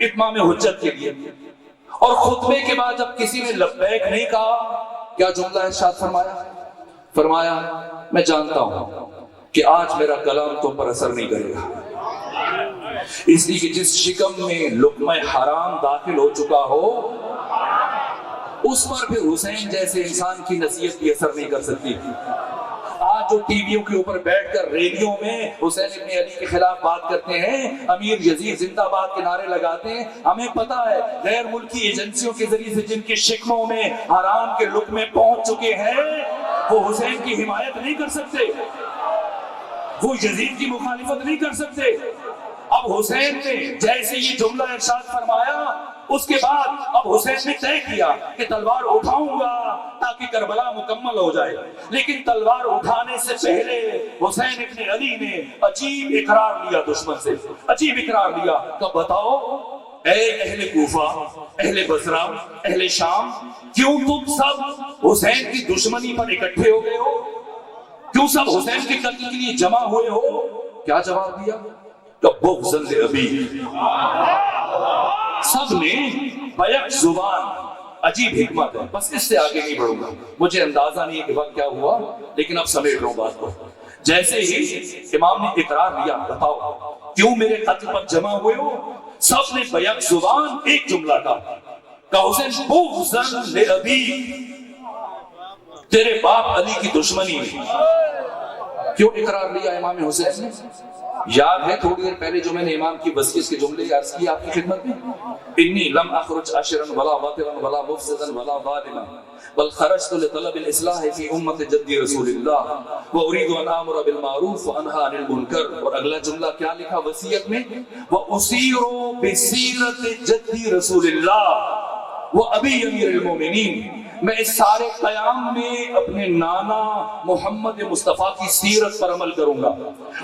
اتمام حجت کے لیے. اور خطبے کے بعد جب کسی نے لبیک نہیں کہا، کیا جملہ ارشاد فرمایا؟ فرمایا میں جانتا ہوں کہ آج میرا کلام تم پر اثر نہیں کرے گا، اس لیے کہ جس شکم میں لقمہ حرام داخل ہو چکا ہو اس پر پھر حسین جیسے انسان کی نصیحت بھی اثر نہیں کر سکتی۔ آج جو ٹی ویوں کے اوپر بیٹھ کر ریڈیو میں حسین ابن علی کے خلاف بات کرتے ہیں، امیر یزید زندہ باد کے نعرے لگاتے ہیں، ہمیں پتا ہے غیر ملکی ایجنسیوں کے ذریعے سے جن کے شکموں میں حرام کے لقمے پہنچ چکے ہیں وہ حسین کی حمایت نہیں کر سکتے، وہ یزید کی مخالفت نہیں کر سکتے۔ اب حسین نے جیسے یہ جملہ ارشاد فرمایا اس کے بعد اب حسین نے طے کیا کہ تلوار اٹھاؤں گا تاکہ کربلا مکمل ہو جائے، لیکن تلوار اٹھانے سے پہلے حسین ابن علی نے عجیب اقرار لیا دشمن سے، عجیب اقرار لیا کہ بتاؤ اے اہل کوفہ، اہل بصرہ، اہل شام، کیوں تم سب حسین کی دشمنی پر اکٹھے ہو گئے ہو؟ کیوں سب حسین کے قتل کے لیے جمع ہوئے ہو؟ کیا جواب دیا؟ کہ بغضاً لأبی، سب نے بیک زبان، عجیب حکمت ہے، بس اس سے آگے نہیں بڑھوں گا، مجھے اندازہ نہیں ہے کہ وقت کیا ہوا، لیکن اب سمیٹ رہا ہوں بات کو۔ جیسے ہی امام نے اقرار لیا بتاؤ کیوں میرے قتل پر جمع ہوئے ہو، سب نے بیک زبان ایک جملہ کا کہ حسین بغضاً لأبی، تیرے باپ علی کی دشمنی میں۔ کیوں اقرار لیا امام حسین نے؟ یاد ہے تھوڑی دیر پہلے جو میں نے امام کی وصیت کے جملے عرض کیے آپ کی خدمت میں، انی لم اخرج عشرا ولا باطلا ولا مفسدا ولا ظالما بل خرجت لطلب الاصلاح فی امت جدی رسول اللہ واريد ان امر بالمعروف وانهى عن المنکر۔ اور اگلا جملہ کیا لکھا وصیت میں؟ واسیر بسیرت جدی رسول اللہ وابی امیر المومنین، میں اس سارے قیام میں اپنے نانا محمد مصطفیٰ کی سیرت پر عمل کروں گا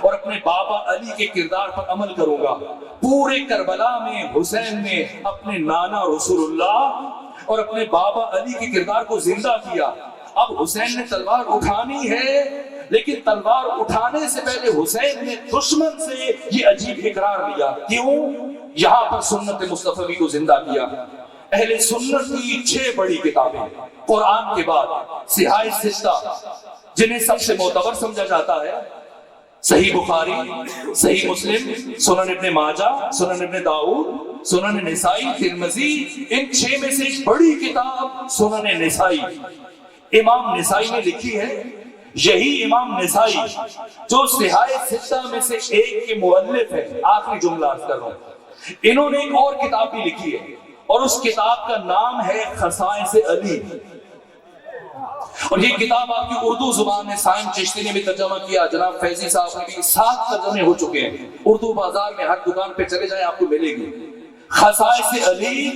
اور اپنے بابا علی کے کردار پر عمل کروں گا۔ پورے کربلا میں حسین نے اپنے نانا رسول اللہ اور اپنے بابا علی کے کردار کو زندہ کیا۔ اب حسین نے تلوار اٹھانی ہے، لیکن تلوار اٹھانے سے پہلے حسین نے دشمن سے یہ عجیب اقرار لیا۔ کیوں؟ یہاں پر سنت مصطفی کو زندہ کیا۔ اہل سنت کی 6 بڑی کتابیں قرآن کے بعد صحاح ستہ، جنہیں سب سے معتبر سمجھا جاتا ہے، صحیح بخاری، صحیح مسلم، سنن ابن ماجہ، سنن ابن داؤد، سنن نسائی، ترمذی، ان 6 میں سے ایک بڑی کتاب سنن نسائی امام نسائی نے لکھی ہے۔ یہی امام نسائی جو صحاح ستہ میں سے ایک کے مؤلف ہے، آخری جملہ عرض کر رہا ہوں، انہوں نے ایک اور کتاب بھی لکھی ہے اور اس کتاب کا نام ہے خصائص علی، اور یہ کتاب آپ کی اردو زبان میں سائم چشتی نے بھی ترجمہ کیا، جناب فیضی صاحب نے بھی 7 ترجمے ہو چکے ہیں، اردو بازار میں ہر دکان پہ چلے جائیں آپ کو ملے گی۔ خصائص علی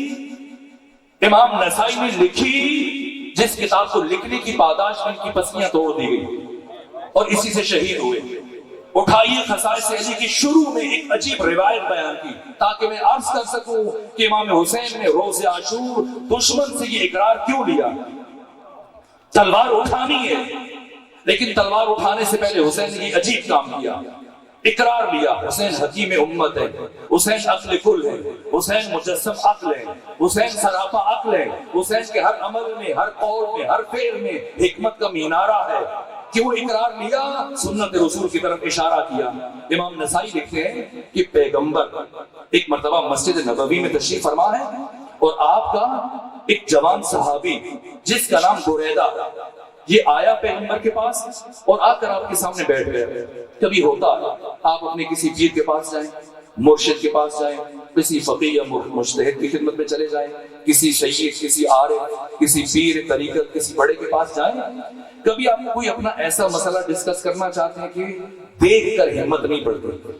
امام نسائی نے لکھی، جس کتاب کو لکھنے کی پاداش میں ان کی پسلیاں توڑ دی گئی اور اسی سے شہید ہوئے۔ اٹھائیے خصائص علی کی شروع میں ایک عجیب روایت بیان کی تاکہ میں عرض کر سکوں کہ امام حسین نے روز عاشور دشمن سے یہ اقرار کیوں لیا۔ تلوار اٹھانی ہے، لیکن تلوار اٹھانے سے پہلے حسین نے یہ عجیب کام کیا، اقرار لیا حسین حکیم امت ہے، حسین عقل کل ہے، حسین مجسم عقل ہے، حسین سراپا عقل ہے، حسین کے ہر عمل میں، ہر قول میں، ہر فعل میں حکمت کا مینارہ ہے۔ کیوں اقرار لیا؟ سنت رسول کی طرف اشارہ کیا۔ امام نسائی لکھتے ہیں کہ پیغمبر ایک مرتبہ مسجد نبوی میں تشریف فرما ہے اور آپ کا ایک جوان صحابی جس کا نام بریدہ، یہ آیا پیغمبر کے پاس اور آ کر آپ کے سامنے بیٹھ گئے۔ کبھی ہوتا ہے آپ اپنے کسی پیر کے پاس جائیں، مرشد کے پاس جائیں، کسی فقیہ یا مجتہد کی خدمت میں چلے جائیں، کسی سید، کسی عارف، کسی پیر طریقت، کسی بڑے کے پاس جائیں، کبھی آپ کوئی اپنا ایسا مسئلہ ڈسکس کرنا چاہتے ہیں کہ دیکھ کر ہمت نہیں پڑتی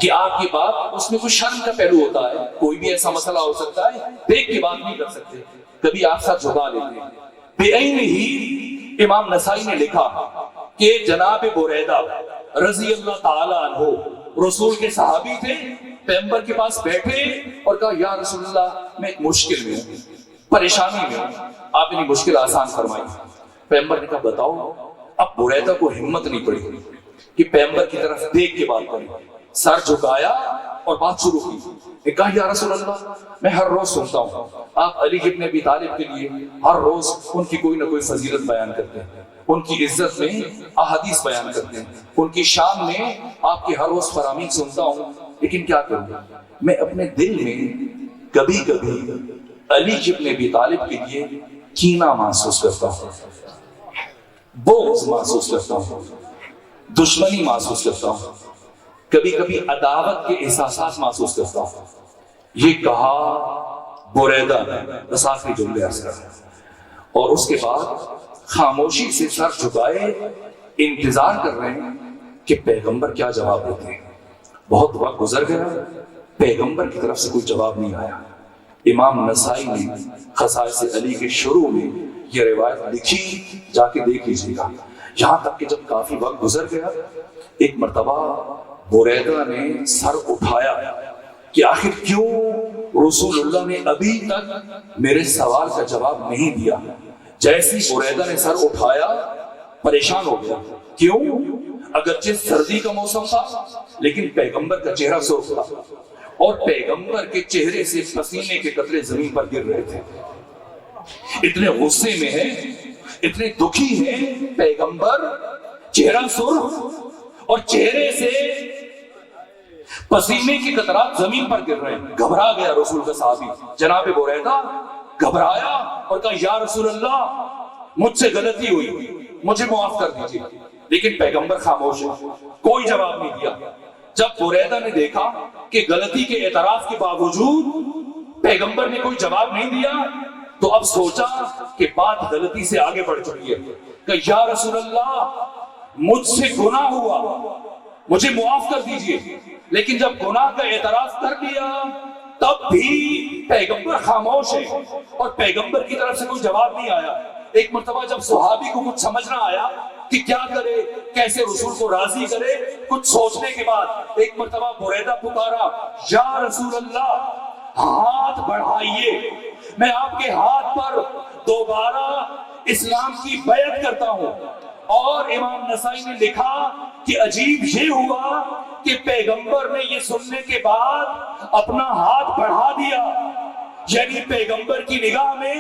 کہ آپ کی بات اس میں کوئی شرم کا پہلو ہوتا ہے، کوئی بھی ایسا مسئلہ ہو سکتا ہے، دیکھ کے بات نہیں کر سکتے، کبھی آپ ساتھ جھکا لیتے ہیں۔ بعین ہی امام نسائی نے لکھا کہ جناب بریدہ رضی اللہ تعالی عنہ رسول کے صحابی تھے، پیغمبر کے پاس بیٹھے اور کہا یا رسول اللہ میں ایک مشکل میں ہوں، پریشانی میں ہوں، آپ نے مشکل آسان فرمائی۔ پیغمبر نے کہا بتاؤ۔ اب بریدہ کو ہمت نہیں پڑی کہ پیغمبر کی طرف دیکھ کے بات کریں، سر جھکایا اور بات شروع کی۔ کہا یا رسول اللہ میں ہر روز سنتا ہوں آپ علی ابن ابی طالب کے لیے ہر روز ان کی کوئی نہ کوئی فضیلت بیان کرتے ہیں، ان کی عزت میں احادیث بیان کرتے ہیں، ان کی شان میں آپ کی ہر روز فرامین سنتا ہوں، لیکن کیا کروں، میں اپنے دل میں کبھی کبھی علی ابن ابی طالب کے لیے کینہ محسوس کرتا ہوں، بغض محسوس کرتا ہوں، دشمنی محسوس کرتا ہوں، کبھی کبھی عداوت کے احساسات محسوس کرتا ہوں۔ یہ کہا بریدہ نے، بس آخری جملے عرض کر، اور اس کے بعد خاموشی سے سر جھکائے انتظار کر رہے ہیں کہ پیغمبر کیا جواب دیتے ہیں۔ بہت وقت گزر گیا، پیغمبر کی طرف سے کوئی جواب نہیں آیا۔ امام نسائی نے خصائص علی کے شروع میں یہ روایت لکھی، جا کے دیکھ لیجیے گا، یہاں تک کہ جب کافی وقت گزر گیا، ایک مرتبہ بریدہ نے سر اٹھایا کہ آخر کیوں رسول اللہ نے ابھی تک میرے سوال کا جواب نہیں دیا۔ جیسی بریدہ نے سر اٹھایا پریشان ہو گیا، کیوں؟ اگرچہ سردی کا موسم تھا لیکن پیغمبر کا چہرہ سرخ تھا اور پیغمبر کے چہرے سے پسینے کے قطرے زمین پر گر رہے تھے۔ اتنے غصے میں ہے، اتنے دکھی ہیں پیغمبر، چہرہ سرخ اور چہرے سے پسینے کے قطرات زمین پر گر رہے ہیں۔ گھبرا گیا رسول کا صحابی جناب بریدہ، گھبرایا اور کہا یا رسول اللہ مجھ سے غلطی ہوئی، مجھے معاف کر دیجیے۔ لیکن پیغمبر خاموش ہے، کوئی جواب نہیں دیا۔ جب بریدہ نے دیکھا کہ غلطی کے اعتراف کے باوجود پیغمبر نے کوئی جواب نہیں دیا تو اب سوچا کہ بات غلطی سے آگے بڑھ چکی ہے، کہ یا رسول اللہ مجھ سے گناہ ہوا، مجھے معاف کر دیجیے۔ لیکن جب گناہ کا اعتراف کر لیا تب بھی پیغمبر خاموش ہے اور پیغمبر کی طرف سے کوئی جواب نہیں آیا۔ ایک مرتبہ جب صحابی کو کچھ سمجھ نہ آیا کہ کیا کرے، کیسے رسول کو راضی کرے، کچھ سوچنے کے بعد ایک مرتبہ بریدہ پکارا یا رسول اللہ ہاتھ بڑھائیے، میں آپ کے ہاتھ پر دوبارہ اسلام کی بیعت کرتا ہوں۔ اور امام نسائی نے لکھا کہ عجیب یہ ہوا کہ پیغمبر نے یہ سننے کے بعد اپنا ہاتھ بڑھا دیا، یعنی پیغمبر کی نگاہ میں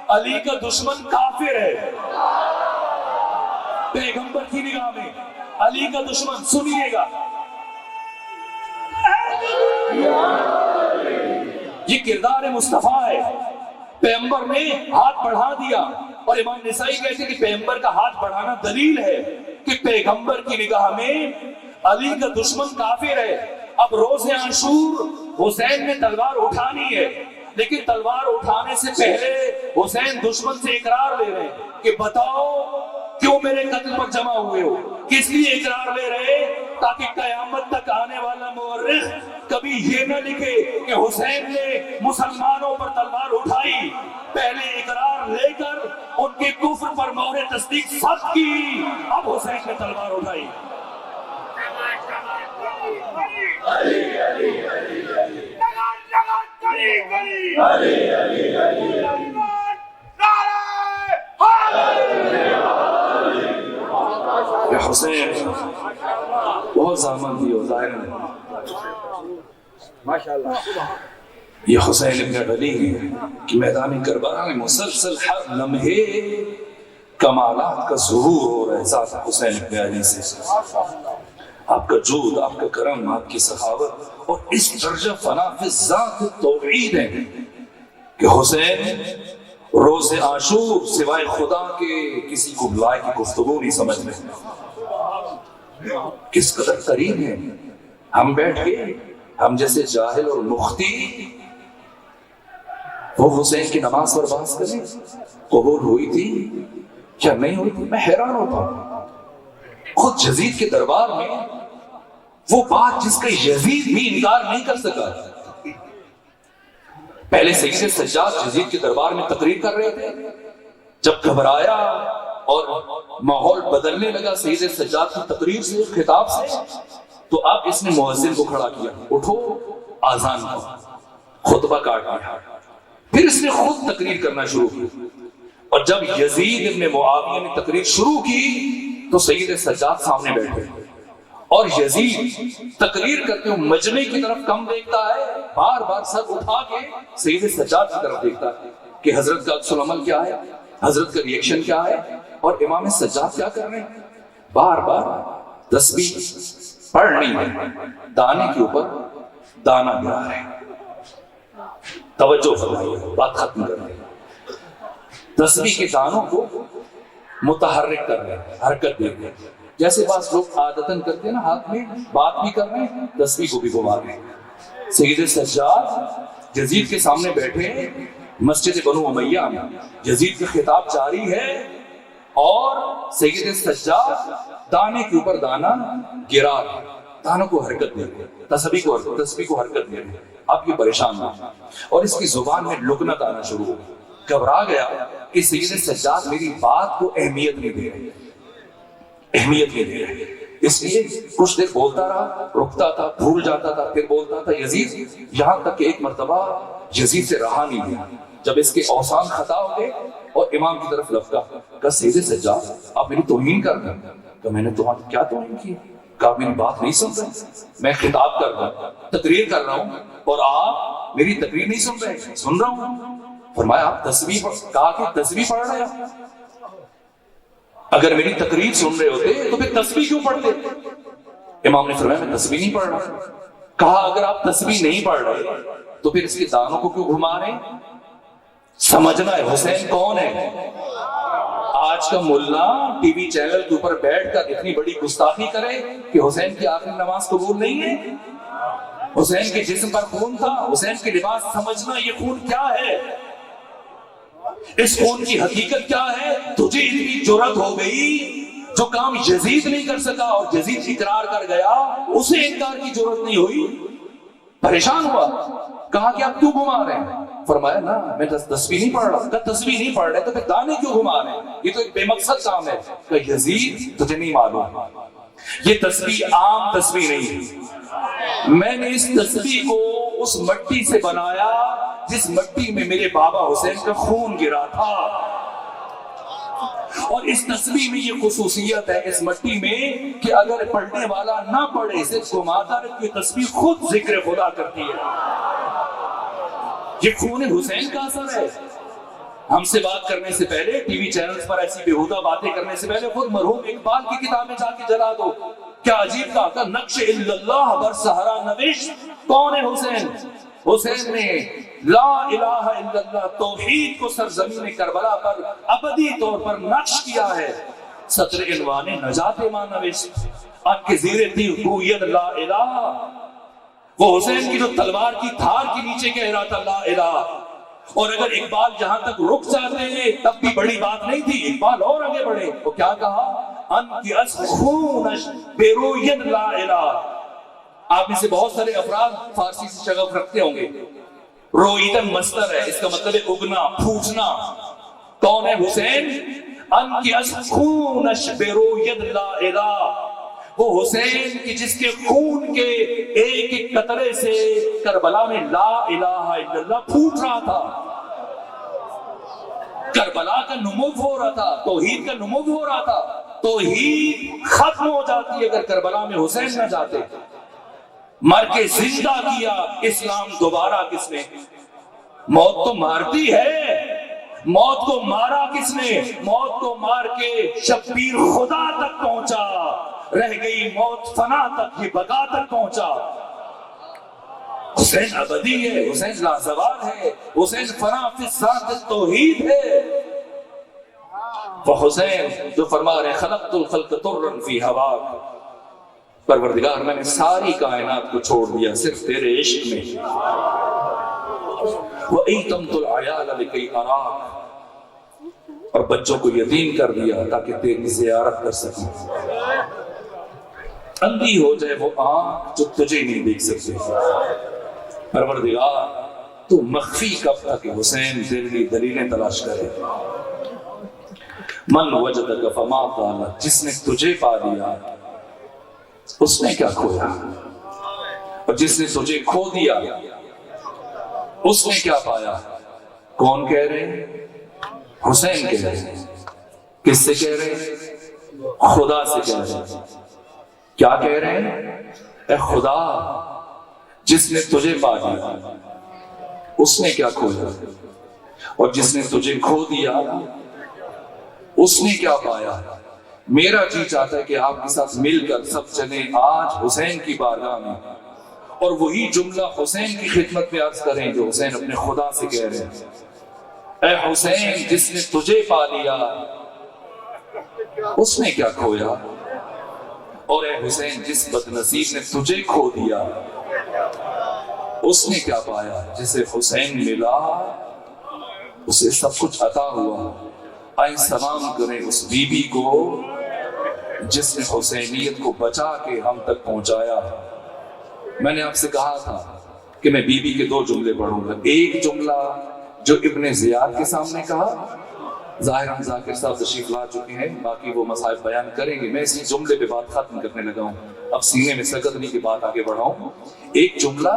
علی کا دشمن کافر ہے، پیغمبر کی نگاہ میں علی کا دشمن۔ سنیے گا، یہ کردار مصطفیٰ ہے، پیغمبر نے ہاتھ بڑھا دیا۔ اور امام نسائی کہتے ہیں کہ پیغمبر کا ہاتھ بڑھانا دلیل ہے کہ پیغمبر کی نگاہ میں علی کا دشمن کافر ہے۔ اب روز عاشور حسین نے تلوار اٹھانی ہے، لیکن تلوار اٹھانے سے پہلے حسین دشمن سے اقرار لے رہے ہیں کہ بتاؤ کیوں میرے قتل پر جمع ہوئے ہو، کس لیے اقرار لے رہے، تاکہ قیامت تک آنے والا مورخ کبھی یہ نہ لکھے کہ حسین نے مسلمانوں پر تلوار اٹھائی، پہلے اقرار لے کر ان کے کفر پر مہر تصدیق ثبت کی، اب حسین نے تلوار اٹھائی۔ حسین بہت زحمت دی ظاہر یہ حسین ابن علی ہے کہ میدان کربلا میں مسلسل ہر لمحے کمالات کا ظہور ہو رہا ہے ذات حسین ابن علی سے۔ آپ کا جود، آپ کا کرم، آپ کی سخاوت اور اس درجہ فنا فی ذات توحید ہے کہ حسین روز عاشور سوائے خدا کے کسی کو لائق کی گفتگو نہیں سمجھ رہے۔ کس قدر قریب ہے، ہم بیٹھ کے ہم جیسے جاہل اور مختی وہ حسین کی نماز پر بحث کریں قبول ہوئی تھی یا نہیں ہوئی تھی۔ میں حیران ہوتا ہوں، خود یزید کے دربار میں وہ بات جس کا یزید بھی انکار نہیں کر سکا۔ پہلے سید سجاد یزید کے دربار میں تقریر کر رہے تھے، جب گھبرایا اور ماحول بدلنے لگا سید سجاد کی تقریر سے، خطاب سے، تو اب اس نے مؤذن کو کھڑا کیا، اٹھو آذان کو، خطبہ کاٹ دیا۔ پھر اس نے خود تقریر کرنا شروع کی، اور جب یزید ابن معاویہ نے تقریر شروع کی تو سید سجاد سامنے بیٹھے، اور یزید تقریر کرتے ہوئے مجمع کی طرف کم دیکھتا ہے، بار بار سر اٹھا کے سید سجاد کی طرف دیکھتا ہے کہ حضرت کا عکس العمل کیا ہے، حضرت کا ریئیکشن کیا ہے۔ اور امام سجاد کیا کر رہے ہیں؟ بار بار تسبیح پڑھ نہیں ہے، دانے کے اوپر دانا گرا رہے ہیں۔ توجہ فرمائیے، بات ختم کر رہے ہیں۔ تسبیح کے دانوں کو متحرک کر رہے ہیں، حرکت دے رہے ہیں۔ جیسے بعض لوگ عادتاً کرتے ہیں نا، ہاتھ میں بات بھی کر رہے ہیں، تسبیح کو بھی گھما رہے ہیں۔ سید سجاد یزید کے سامنے بیٹھے ہیں مسجد بنو امیہ میں، یزید کا خطاب جاری ہے اور سید سجاد دانے کے اوپر دانا گرا رہے ہیں، دانوں کو حرکت دے رہے ہیں، تسبیح کو حرکت دے رہے ہیں۔ اب یہ پریشان ہو اور اس کی زبان میں لکنت آنا شروع ہو گئی، گھبرا گیا کہ سید سجاد میری بات کو اہمیت نہیں دے رہے، اہمیت نہیں دے رہے۔ اس لیے کچھ دیر بولتا رہا، رکتا تھا، بھول جاتا تھا، پھر بولتا تھا یزید، یہاں تک کہ ایک مرتبہ یزید سے رہا نہیں گیا۔ جب اس کے اوسان خطا ہو گئے اور امام کی طرف لپکا، کہا سید سجاد آپ میری توہین کر رہے ہیں۔ کہ میں نے تمہاری کیا توہین کی؟ کہا میری بات نہیں سن رہے، میں خطاب کر رہا ہوں، تقریر کر رہا ہوں اور آپ میری تقریر نہیں سن رہے۔ سن رہا ہوں۔ فرمایا آپ تسبیح، کہا کہ تسبیح پڑھ رہے ہیں؟ اگر میری تقریر سن رہے ہوتے تو پھر تسبیح کیوں پڑھتے؟ امام نے فرمایا میں تسبیح نہیں پڑھ رہا۔ کہا اگر آپ تسبیح نہیں پڑھ رہے تو پھر اس کے دانوں کو کیوں گھما رہے؟ سمجھنا ہے حسین کون ہے۔ آج کا ملا ٹی وی چینل کے اوپر بیٹھ کر اتنی بڑی گستاخی کرے کہ حسین کی آخری نماز قبول نہیں ہے، حسین کے جسم پر خون تھا، حسین کے لباس، سمجھنا یہ خون کیا ہے، اس خون کی حقیقت کیا ہے۔ تجھے اتنی جرأت ہو گئی، جو کام یزید نہیں کر سکا اور یزید اقرار کر گیا، اسے انکار کی جرأت نہیں ہوئی۔ پریشان ہوا، کہا کہ آپ کیوں گھما رہے ہیں؟ فرمایا نا میں تسبیح نہیں پڑھ رہا۔ کہا تسبیح نہیں پڑھ رہے تو پھر دانے کیوں گھما رہے ہیں؟ یہ تو ایک بے مقصد کام ہے۔ کہ یزید تجھے نہیں معلوم، یہ تسبیح عام تسبیح نہیں ہے، میں نے اس تسبیح کو اس مٹی سے بنایا جس مٹی میں میرے بابا حسین کا خون گرا تھا، اور اس تسبیح میں یہ خصوصیت ہے اس مٹی میں کہ اگر پڑھنے والا نہ پڑھے صرف گھماتا رہے، یہ تسبیح خود ذکر خدا کرتی ہے۔ یہ خون حسین کا اثر ہے۔ ہم سے بات کرنے سے پہلے، ٹی وی چینلز پر ایسی بیہودہ باتیں کرنے سے پہلے خود مرحوم اقبال کی کتابیں جا کے جلا دو۔ کیا عجیب تھا، نقش الا اللہ بر صحرا نوشت، کون ہے حسین؟ حسین نے لا الہ الا اللہ توحید کو سرزمین کربلا پر ابدی طور پر نقش کیا ہے۔ سطر عنوان نجات ماں نوشت، ان کے زیر تیغ گوید لا الہ، وہ حسین کی جو تلوار کی دھار کے نیچے کہہ رہا تھا لا الہ۔ اور اگر اقبال جہاں تک رک جاتے ہیں تب بھی بڑی بات نہیں تھی، اقبال اور آگے بڑھے، وہ کیا کہا؟ ان کی از خونش بیروید لا الہ۔ آپ میں سے بہت سارے افراد فارسی سے شغف رکھتے ہوں گے۔ رویدن مصدر ہے، اس کا مطلب ہے اگنا، پھوٹنا۔ کون ہے حسین؟ ان کی از خونش بیروید لا الہ، وہ حسین کی جس کے خون کے ایک ایک قطرے سے کربلا میں لا الہ الا اللہ پھوٹ رہا تھا۔ کربلا کا نمو ہو رہا تھا، توحید کا نمو ہو رہا تھا۔ توحید ختم ہو جاتی اگر کربلا میں حسین نہ جاتے۔ مر کے زندہ کیا اسلام دوبارہ کس نے؟ موت تو مارتی ہے، موت کو مارا کس نے؟ موت کو مار کے شبیر خدا تک پہنچا، رہ گئی موت فنا تک، یہ بقا تک پہنچا۔ حسین ابدی ہے، حسین لازوال ہے، حسین فنا فی ذات توحید ہے۔ وہ حسین جو فرما رہے خلقت الخلق طرا فی ہواک، پروردگار میں نے ساری کائنات کو چھوڑ دیا صرف تیرے عشق میں۔ وَأَيْتَمْتُ الْعَيَالَ لِكَيْ أَرَاكَ، اور بچوں کو یتیم کر دیا تاکہ تیری زیارت کر سکوں۔ اندھی ہو جائے وہ آنکھ جو تجھے نہیں دیکھ سکتے۔ پروردگار تو مخفی کب تک کہ حسین تیرے لیے دلیلیں تلاش کرے۔ من وجدک فما قال، جس نے تجھے پا لیا اس نے کیا کھویا، اور جس نے تجھے کھو دیا اس نے کیا پایا۔ کون کہہ رہے ہیں؟ حسین کہہ رہے ہیں۔ کس سے کہہ رہے ہیں؟ خدا سے کہہ رہے ہیں۔ کیا کہہ رہے ہیں؟ اے خدا، جس نے تجھے پا لیا اس نے کیا کھویا، اور جس نے تجھے کھو دیا اس نے کیا پایا؟ میرا جی چاہتا ہے کہ آپ کے ساتھ مل کر سب چلیں آج حسین کی بارگاہ میں اور وہی جملہ حسین کی خدمت میں عرض کریں جو حسین اپنے خدا سے کہہ رہے ہیں، اے حسین جس نے تجھے پا لیا اس نے کیا کھویا، اور اے حسین جس بدنصیب نے تجھے کھو دیا اس نے کیا پایا۔ جسے حسین ملا اسے سب کچھ عطا ہوا۔ آئیں سلام کریں اس بی بی کو جس نے حسینیت کو بچا کے ہم تک پہنچایا۔ میں نے آپ سے کہا تھا کہ میں بی بی کے 2 جملے پڑھوں گا۔ ایک جملہ جو ابن زیاد کے سامنے کہا، ظاہر ہم ذاکر صاحب تشریف لا چکے ہیں، باقی وہ مصائب بیان کریں گے، میں اسی جملے پہ بات ختم کرنے لگا ہوں، اب سینے میں سکتنی کی بات آگے بڑھاؤں۔ ایک جملہ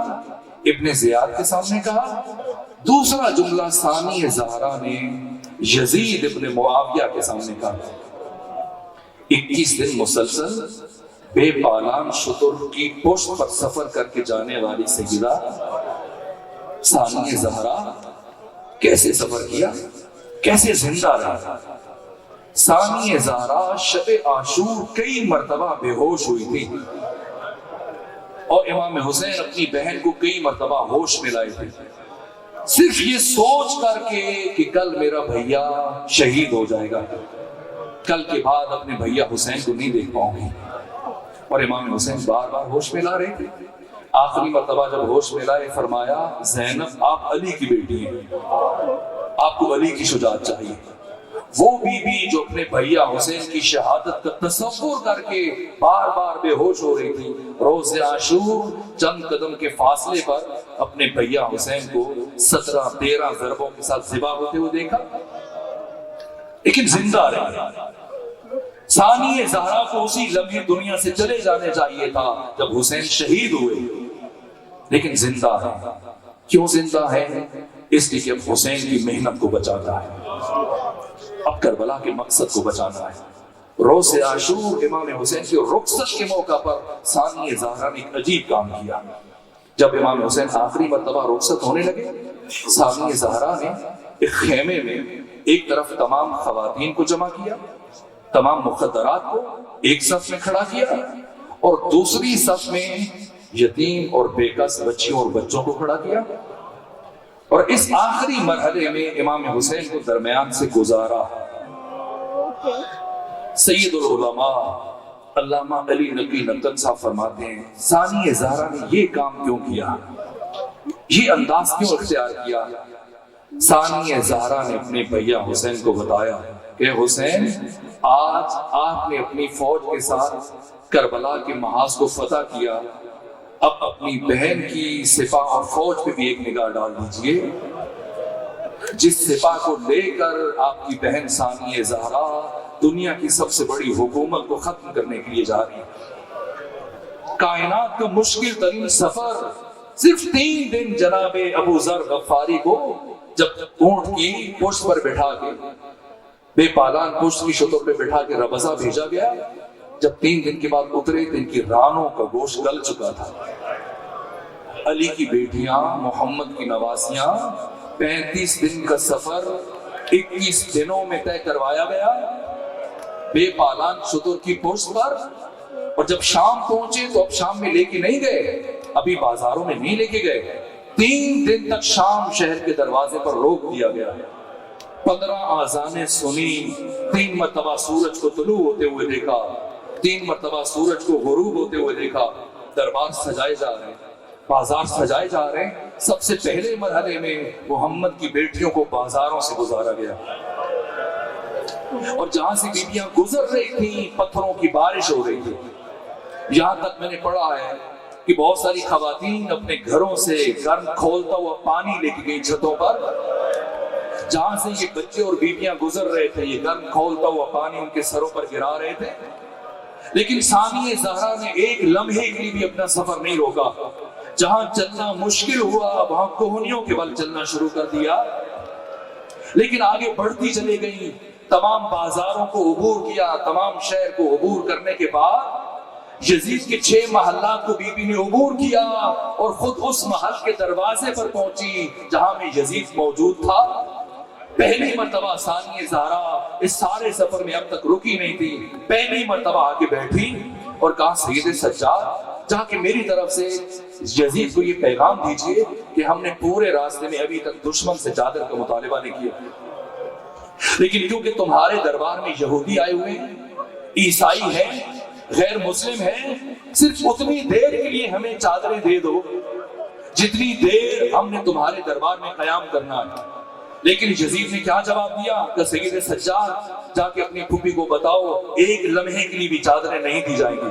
ابن زیاد کے سامنے کہا، دوسرا جملہ ثانی زہرا نے یزید ابن معاویہ کے سامنے کہا۔ 21 دن مسلسل بے پالان شتر کی پشت پر سفر کر کے جانے والی سیدہ ثانی زہرا کیسے سفر کیا، کیسے زندہ رہا۔ ثانی زہرا شب عاشور کئی مرتبہ بے ہوش ہوئی تھی اور امام حسین اپنی بہن کو کئی مرتبہ ہوش میں لائے تھے، صرف یہ سوچ کر کے کہ کل میرا بھیا شہید ہو جائے گا، کل کے بعد اپنے بھیا حسین کو نہیں دیکھ پاؤں گی۔ اور امام حسین بار بار ہوش میں لا رہے تھے۔ آخری مرتبہ جب ہوش میں لائے فرمایا، زینب آپ علی کی بیٹی ہیں، آپ کو علی کی شجاعت چاہیے۔ وہ بی بی جو اپنے بھیا حسین کی شہادت کا تصور کر کے بار بار بے ہوش ہو رہی تھی، روز عاشور چند قدم کے فاصلے پر اپنے بھیا حسین کو 17-13 ضربوں کے ساتھ ذبح ہوتے ہوئے دیکھا، لیکن زندہ رہی۔ ثانی زہرا کو اسی لمحے دنیا سے چلے جانے چاہیے تھا جب حسین شہید ہوئے، لیکن زندہ ہے۔ کیوں زندہ ہے؟ اس لیے کہ اب حسین کی محنت کو بچاتا ہے، اب کربلا کے مقصد کو بچانا ہے۔ روز عاشور امام حسین کی رخصت کے موقع پر ثانی زہرا نے ایک عجیب کام کیا۔ جب امام حسین آخری مرتبہ رخصت ہونے لگے، ثانی زہرا نے ایک خیمے میں ایک طرف تمام خواتین کو جمع کیا، تمام مخدرات کو ایک صف میں کھڑا کیا، اور دوسری صف میں یتیم اور بے کس بچیوں اور بچوں کو کھڑا کیا، اور اس آخری مرحلے میں امام حسین کو درمیان سے گزارا۔ سید العلماء علامہ علی نقوی نقل صاحب فرماتے ہیں، ثانی زہرا نے یہ کام کیوں کیا، یہ انداز کیوں اختیار کیا؟ ثانی زہرا نے اپنے بھیا حسین کو بتایا کہ حسین، آج آپ نے اپنی فوج کے ساتھ کربلا کے محاذ کو فتح کیا، اب اپنی بہن کی سپاہ اور فوج پہ بھی ایک نگاہ ڈال دیجئے، جس سپاہ کو لے کر آپ کی بہن ثانی زہرا دنیا کی سب سے بڑی حکومت کو ختم کرنے کے لیے جا رہی ہے۔ کائنات کا مشکل ترین سفر صرف 3 دن جناب ابو ذر غفاری کو جب اونٹ کی پشت پر بٹھا کے، بے پالان پشت کی شتر پہ بٹھا کے ربضہ بھیجا گیا، جب 3 دن کے بعد اترے تو ان کی رانوں کا گوشت گل چکا تھا۔ علی کی بیٹیاں، محمد کی نواسیاں، 35 دن کا سفر 21 دنوں میں طے کروایا گیا بے پالان شتر کی پشت پر، اور جب شام پہنچے تو اب شام میں لے کے نہیں گئے، ابھی بازاروں میں نہیں لے کے گئے، 3 دن تک شام شہر کے دروازے پر روک دیا گیا۔ 15 آذانیں سنی، 3 مرتبہ سورج کو طلوع ہوتے ہوئے دیکھا، 3 مرتبہ سورج کو غروب ہوتے ہوئے دیکھا، دربار سجائے جا رہے ہیں، بازار سجائے جا رہے ہیں۔ سب سے پہلے مرحلے میں محمد کی بیٹیوں کو بازاروں سے گزارا گیا، اور جہاں سے بیٹیاں گزر رہی تھیں پتھروں کی بارش ہو رہی تھی۔ یہاں تک میں نے پڑھا ہے کہ بہت ساری خواتین اپنے گھروں سے گرم کھولتا ہوا پانی لے کے گئی چھتوں پر، جہاں سے یہ بچے اور بیویاں گزر رہے تھے، یہ گرم کھولتا ہوا پانی ان کے سروں پر گرا رہے تھے، لیکن ثانی زہرا نے ایک لمحے کے لیے بھی اپنا سفر نہیں روکا۔ جہاں چلنا مشکل ہوا وہاں کوہنیوں کے بل چلنا شروع کر دیا، لیکن آگے بڑھتی چلی گئی، تمام بازاروں کو عبور کیا، تمام شہر کو عبور کرنے کے بعد یزید کے 6 محلات کو بی بی نے عبور کیا، اور خود اس محل کے دروازے پر پہنچی جہاں میں یزید موجود تھا۔ پہلی مرتبہ ثانیہ زہرا اس سارے سفر میں اب تک رکی نہیں تھی، پہلی مرتبہ آگے بیٹھی اور کہا سید سجاد جا کے میری طرف سے یزید کو یہ پیغام دیجئے کہ ہم نے پورے راستے میں ابھی تک دشمن سے چادر کا مطالبہ نہیں کیا، لیکن کیونکہ تمہارے دربار میں یہودی آئے ہوئے ہیں، عیسائی ہیں، غیر مسلم ہیں، صرف اتنی دیر کے لیے ہمیں چادریں دے دو جتنی دیر ہم نے تمہارے دربار میں قیام کرنا ہے۔ لیکن یزید نے کیا جواب دیا کہ سید سجاد جا کے اپنی پھوپھی کو بتاؤ ایک لمحے کے لیے بھی چادریں نہیں دی جائیں گی۔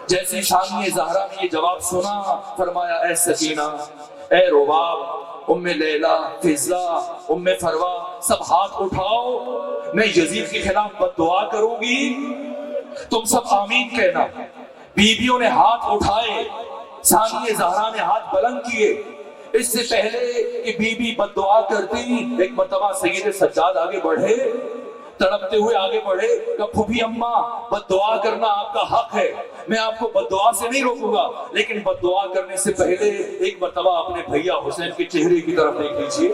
جیسے ثانیہ زہرا نے یہ جواب سنا، فرمایا اے سکینہ، اے رباب، ام لیلہ، فضلہ، ام فروا، سب ہاتھ اٹھاؤ، میں یزید کے خلاف بد دعا کروں گی، تم سب آمین کہنا۔ بیویوں نے ہاتھ اٹھائے، ثانیہ زہرا نے ہاتھ بلند کیے۔ اس سے پہلے کہ بی بی بد دعا کرتی، ایک مرتبہ سید سجاد آگے بڑھے، تڑپتے ہوئے آگے بڑھے کہ پھوپھی اماں بد دعا کرنا آپ کا حق ہے، میں آپ کو بد دعا سے نہیں روکوں گا، لیکن بد دعا کرنے سے پہلے ایک مرتبہ اپنے بھیا حسین کے چہرے کی طرف دیکھ لیجیے۔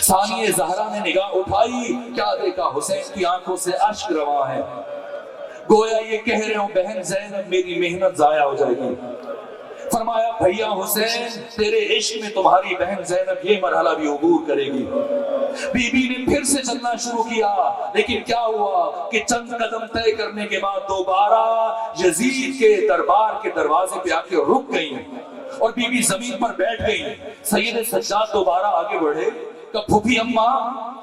ثانیہ زہرا نے نگاہ اٹھائی، کیا دیکھا؟ حسین کی آنکھوں سے اشک رواں ہے، گویا یہ کہہ رہے ہوں بہن زینب میری محنت ضائع ہو جائے گی۔ فرمایا بھیا حسین تیرے عشق میں تمہاری بہن زینب یہ مرحلہ بھی عبور کرے گی۔ بی بی نے پھر سے چلنا شروع کیا، لیکن کیا ہوا کہ چند قدم طے کرنے کے بعد دوبارہ یزید کے دربار کے دروازے پہ آ کے رک گئی اور بی بی زمین پر بیٹھ گئی۔ سید سجاد دوبارہ آگے بڑھے کہ پھوپھی اماں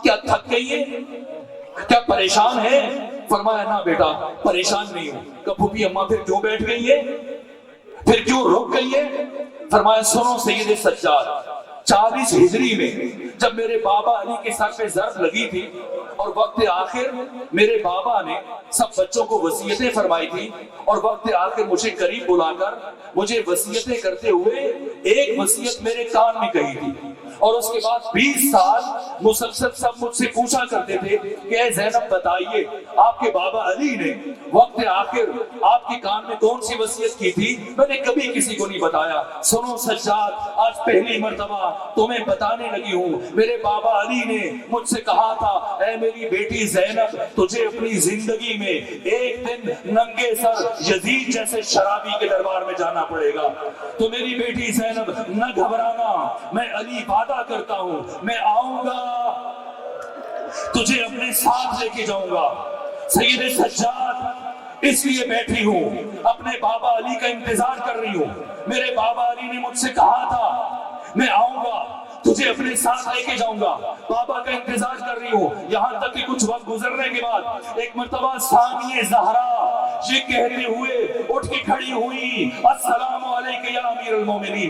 کیا تھک گئی ہے، کیا پریشان ہے؟ فرمایا نہ بیٹا پریشان نہیں ہوں۔ کہ پھوپھی اماں پھر کیوں بیٹھ گئی ہے، پھر کیوں رک گئی ہے؟ فرمایا سنو سید سجاد، 40 ہجری میں جب میرے بابا علی کے سر پہ ضرب لگی تھی اور وقت آخر میرے بابا نے سب بچوں کو وصیتیں فرمائی تھی اور وقت آخر مجھے قریب بلا کر مجھے وصیتیں کرتے ہوئے ایک وصیت میرے کان میں کہی تھی، اور اس کے بعد 20 سال مسلسل سب مجھ سے پوچھا کرتے تھے کہ اے زینب بتائیے آپ کے بابا علی نے وقت آخر آپ کے کان میں کون سی وصیت کی تھی؟ میں نے کبھی کسی کو نہیں بتایا۔ سنو سجاد، آج پہلی مرتبہ تمہیں بتانے لگی ہوں، میرے بابا علی نے مجھ سے کہا تھا اے میری بیٹی زینب تجھے اپنی زندگی میں ایک دن ننگے سر یزید جیسے شرابی کے دربار میں جانا پڑے گا، تو میری بیٹی زینب نہ گھبرانا، میں علی وعدہ کرتا ہوں میں آؤں گا تجھے اپنے ساتھ لے کے جاؤں گا۔ سید سجاد اس لیے بیٹھی ہوں، اپنے بابا علی کا انتظار کر رہی ہوں، میرے بابا علی نے مجھ سے کہا تھا میں آؤں گا تجھے اپنے ساتھ لے کے جاؤں گا، بابا کا انتظار کر رہی ہوں۔ یہاں تک کہ کچھ وقت گزرنے کے بعد ایک مرتبہ ثانیہ زہرا یہ کہتے ہوئے اٹھ کے کھڑی ہوئی، السلام علیکم یا امیر المومنین،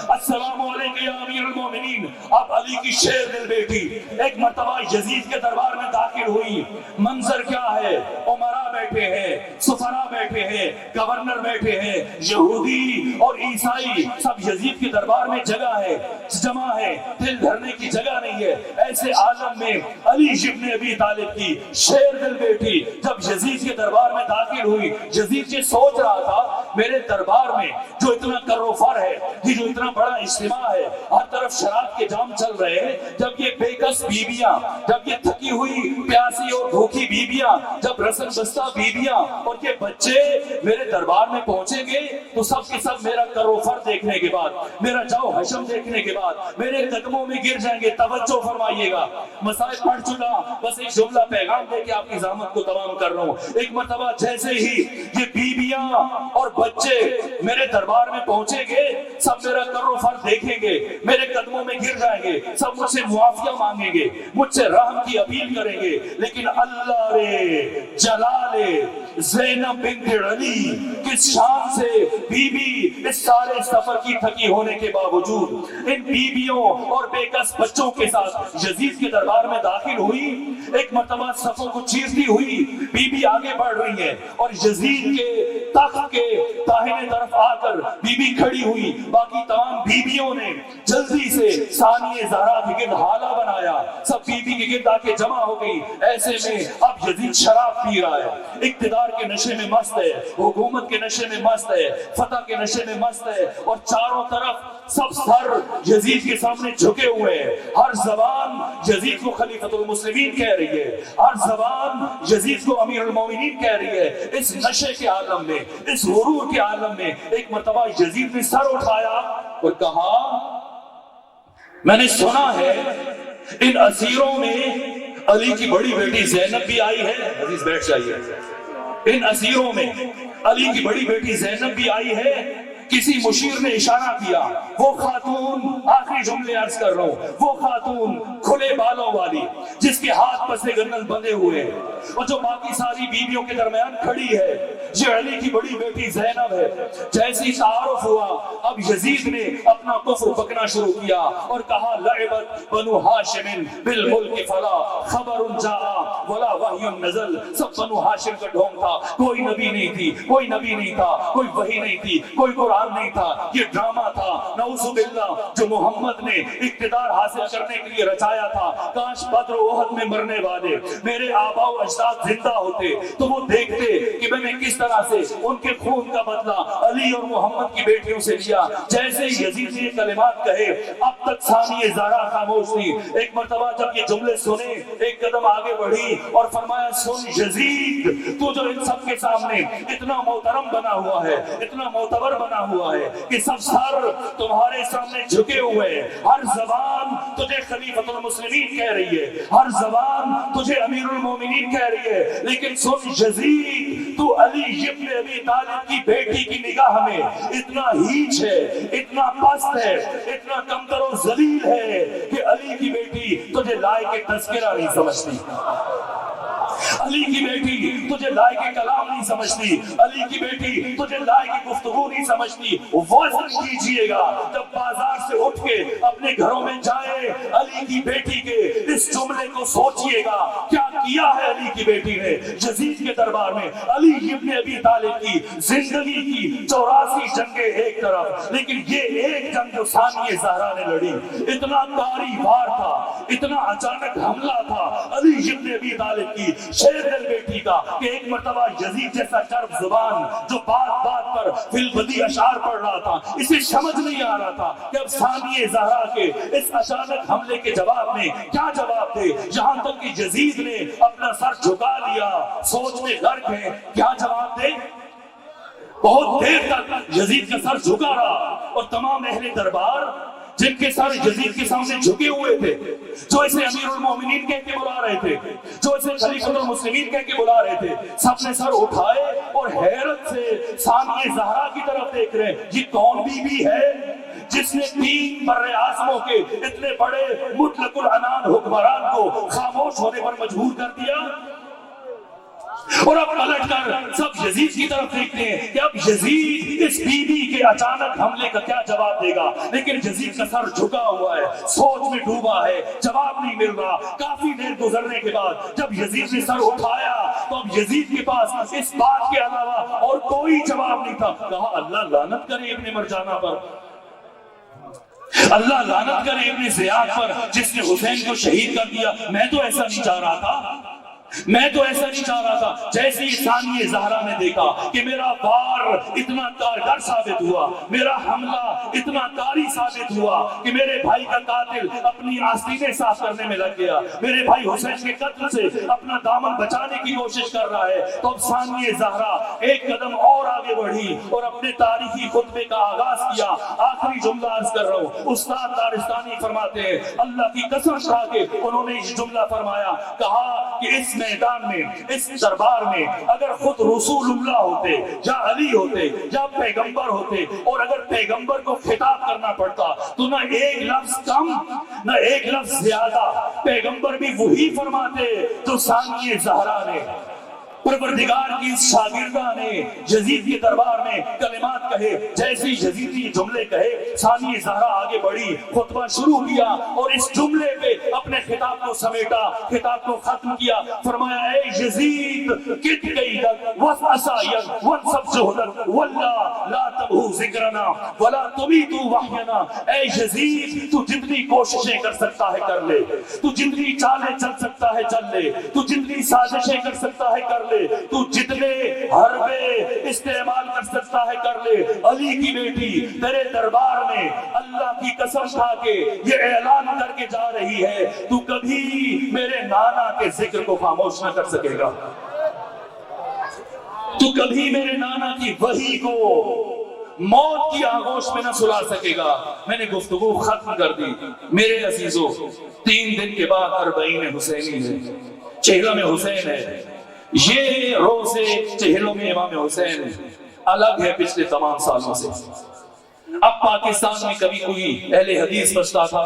السلام علیکم یا امیر المومنین۔ اب علی کی شیر دل بیٹی ایک مرتبہ یزید کے دربار میں داخل ہوئی۔ منظر کیا ہے؟ عمرا بیٹھے ہیں، سفرا بیٹھے ہیں، گورنر بیٹھے ہیں، یہودی اور عیسائی سب یزید کے دربار میں جگہ ہے، جمع ہے، دل دھرنے کی جگہ نہیں ہے۔ ایسے عالم میں علی ابن ابی طالب کی شیر دل بیٹی جب یزید کے دربار میں داخل ہوئی، یزید یہ سوچ رہا تھا میرے دربار میں جو اتنا کر و فر ہے، یہ جو اتنا بڑا اجتماع ہے، ہر طرف شراب کے جام چل رہے ہیں، جب یہ بے کس بیویاں، جب یہ تھکی ہوئی پیاسی اور بھوکی بیویاں، جب رسن بستہ بیویاں اور یہ بچے میرے دربار میں پہنچیں گے تو سب کے سب میرا کر و فر دیکھنے کے بعد، میرا جاؤ حشم دیکھنے کے بعد میرے قدموں میں گر جائیں گے۔ توجہ فرمائیے گا، مسائل پڑھ چکا، بس ایک جملہ پیغام دے کے آپ کی زحمت کو تمام کر رہا ہوں۔ ایک مرتبہ جیسے ہی یہ بیویاں اور بچے میرے دربار میں پہنچیں گے، سب میرا کر و فر دیکھیں گے، میرے قدموں میں گر جائیں گے، سب مجھ سے معافیہ مانگیں گے، مجھ سے رحم کی اپیل کریں گے، لیکن اللہ رے جلال زینب بنت علی کس شان سے بی بی اس سارے سفر کی تھکی ہونے کے باوجود ان بیویوں اور بے کس بچوں کے ساتھ یزید کے دربار میں داخل ہوئی۔ ایک مرتبہ صفوں کو چیرتی ہوئی بی بی آگے بڑھ رہی ہے اور یزید کے تخت کے داہنے طرف آ کر بی بی کھڑی ہوئی۔ باقی تمام بیویوں نے جلدی سے ثانیہ زہرا کے گرد حالہ بنایا، سب بی بی کے گرد آ کے جمع ہو گئی۔ ایسے میں اب یزید شراب پی رہا ہے، اقتدار اقتدار کے نشے میں مست ہے، حکومت کے نشے میں مست ہے، فتح کے نشے میں مست ہے، اور چاروں طرف سب سر یزید کے سامنے جھکے ہوئے ہیں۔ ہر زبان یزید کو خلیفۃ المسلمین کہہ رہی ہے، ہر زبان یزید کو امیر المومنین کہہ رہی ہے۔ اس نشے کے عالم میں، اس غرور کے عالم میں ایک مرتبہ یزید نے سر اٹھایا اور کہا میں نے سنا ہے ان اسیروں میں علی کی بڑی بیٹی زینب بھی آئی ہے۔ عزیز بیٹھ جائیے۔ ان اسیروں میں علی کی بڑی بیٹی زینب بھی آئی ہے۔ کسی مشیر نے اشارہ کیا، وہ خاتون، آخری جملے عرض کر رہا ہوں، وہ خاتون کھلے بالوں والی جس کے ہاتھ پسے گردن بندھے ہوئے اور جو باقی ساری بیویوں کے درمیان کھڑی ہے، یہ علی کی بڑی بیٹی زینب ہے۔ جیسی تعارف ہوا، اب یزید نے اپنا کفر بکنا شروع کیا اور کہا لعبت بنو ہاشم بالملک فلا خبر جاء ولا وحی نزل۔ سب بنو ہاشم کا ڈھونگ تھا، کوئی نبی نہیں تھی، کوئی نبی نہیں تھا، کوئی وحی نہیں تھی، کوئی قرآن نہیں تھا، یہ ڈرامہ تھا نعوذ باللہ جو محمد نے اقتدار حاصل کرنے کے لیے رچایا تھا۔ کاش بدر و احد میں مرنے والے میرے آباء و اجداد زندہ ہوتے تو وہ دیکھتے کہ میں نے کس طرح سے ان کے خون کا بدلہ علی اور محمد کی بیٹیوں سے لیا۔ جیسے یزید نے کلمات کہے، اب تک ثانیہ زہرا خاموش تھی۔ ایک مرتبہ جب یہ جملے سنے، ایک قدم آگے بڑھی اور فرمایا سن یزید، تو جو ان سب کے سامنے اتنا محترم بنا ہوا ہے، اتنا معتبر بنا ہوا ہے کہ سب سر تمہارے سامنے جھکے ہوئے ہیں، ہر زبان تجھے خلیفۃ المسلمین کہہ رہی ہے، ہر زبان تجھے امیر المومنین کہہ رہی ہے، لیکن سن یزید، تو علی ابن ابی طالب کی بیٹی کی نگاہ میں اتنا ہیچ ہے، اتنا پست ہے، اتنا کمتر و ذلیل ہے کہ علی کی بیٹی تجھے لائق تذکرہ نہیں سمجھتی، علی کی بیٹی تجھے لائق کلام نہیں سمجھتی، علی کی بیٹی تجھے لائق گفتگو نہیں سمجھتی۔ وزن کیجئے گا جب بازار سے اٹھ کے اپنے گھروں میں جائے، علی کی بیٹی کے اس جملے کو سوچئے گا، کیا کیا ہے علی کی بیٹی نے یزید کے دربار میں۔ علی ابن ابی طالب کی زندگی کی 84 جنگیں ایک طرف، لیکن یہ ایک جنگ جو ثانیہ زہرا نے لڑی، اتنا کاری وار تھا، اتنا اچانک حملہ تھا علی ابن ابی طالب کی شیر دل بیٹی کا کہ ایک مرتبہ یزید جیسا چرب زبان جو بات بات پر فی البدی اشعار پڑھ رہا تھا، اسے سمجھ نہیں آ رہا تھا کہ اب ثانیہ زہرا کے اس اچانک حملے کے جواب میں کیا جواب دے۔ یہاں تک کہ یزید نے اپنا سر جھکا لیا، سوچ میں غرق ہے کیا جواب دے۔ بہت دیر تک یزید کا سر جھکا رہا اور تمام اہل دربار جن کے سر یزید کے سامنے جھکے ہوئے تھے، جو اسے امیر المومنین کہہ کے بلا رہے تھے، جو اسے خلیفۃ المسلمین کہہ کے بلا رہے تھے، سب نے سر اٹھائے اور حیرت سے ثانیہ زہرا کی طرف دیکھ رہے ہیں۔ یہ کون بی بی ہے جس نے 3 بر اعظموں کے اتنے بڑے مطلق العنان حکمران کو خاموش ہونے پر مجبور کر دیا؟ اور اب پلٹ کر سب یزید کی طرف دیکھتے ہیں کہ اب یزید اس بی بی کے اچانک حملے کا کیا جواب دے گا، لیکن یزید کا سر جھکا ہوا ہے، سوچ میں ڈوبا ہے، جواب نہیں مل رہا۔ کافی دیر گزرنے کے بعد جب یزید نے سر اٹھایا تو اب یزید کے پاس اس بات کے علاوہ اور کوئی جواب نہیں تھا۔ کہا اللہ لعنت کرے ابن مرجانہ پر، اللہ لعنت کرے ابن زیاد پر جس نے حسین کو شہید کر دیا۔ میں تو ایسا نہیں چاہ رہا تھا، میں تو ایسا نہیں چاہ رہا تھا۔ جیسے ہی ثانیہ زہرا نے دیکھا کہ میرا وار اتنا کارگر ثابت ہوا، میرا حملہ اتنا کاری ثابت ہوا کہ میرے بھائی کا قاتل اپنی آستینیں صاف کرنے میں لگ گیا، میرے بھائی حسین کے قتل سے اپنا دامن بچانے کی کوشش کر رہا ہے، تو اب ثانیہ زہرا ایک قدم اور آگے بڑھی اور اپنے تاریخی خطبے کا آغاز کیا۔ آخری جملہ عرض کر رہا ہوں، استاد دارستانی فرماتے ہیں اللہ کی قسم کھا کے انہوں نے یہ جملہ فرمایا، کہا کہ اس میدان میں، اس دربار میں اگر خود رسول اللہ ہوتے یا علی ہوتے یا پیغمبر ہوتے اور اگر پیغمبر کو خطاب کرنا پڑتا تو نہ ایک لفظ کم نہ ایک لفظ زیادہ، پیغمبر بھی وہی فرماتے جو ثانیہ زہرا نے، پروردگار کی شاگردہ نے یزید کے دربار میں کلمات کہے۔ جیسے یزید نے جملے کہے، ثانیہ زہرا آگے بڑھی، خطبہ شروع کیا اور اس جملے پہ اپنے خطاب کو سمیٹا، خطاب کو ختم کیا۔ فرمایا اے یزید کت قیدک وسعسائیک ونصب جہدک واللہ لا تبہو ذکرنا ولا تبیتو وحینا۔ اے یزید تو جتنی کوششیں کر سکتا ہے کر لے، تو جتنی چالیں چل سکتا ہے چل لے، تو جتنی سازشیں کر سکتا ہے کر لے، لے، تو جتنے حربے استعمال کر سکتا ہے کر لے، علی کی بیٹی تیرے دربار میں اللہ کی قسم کھا کے یہ اعلان کر کے جا رہی ہے، تو کبھی میرے نانا کے ذکر کو خاموش نہ کر سکے گا، تو کبھی میرے نانا کی وحی کو موت کی آغوش میں نہ سلا سکے گا۔ میں نے گفتگو ختم کر دی۔ میرے عزیزوں، 3 دن کے بعد 40 حسینی ہے، چہلم حسین ہے، یہ روزے چہلم امام حسین الگ ہے پچھلے تمام سالوں سے۔ اب پاکستان میں کبھی کوئی اہل حدیث بستا تھا،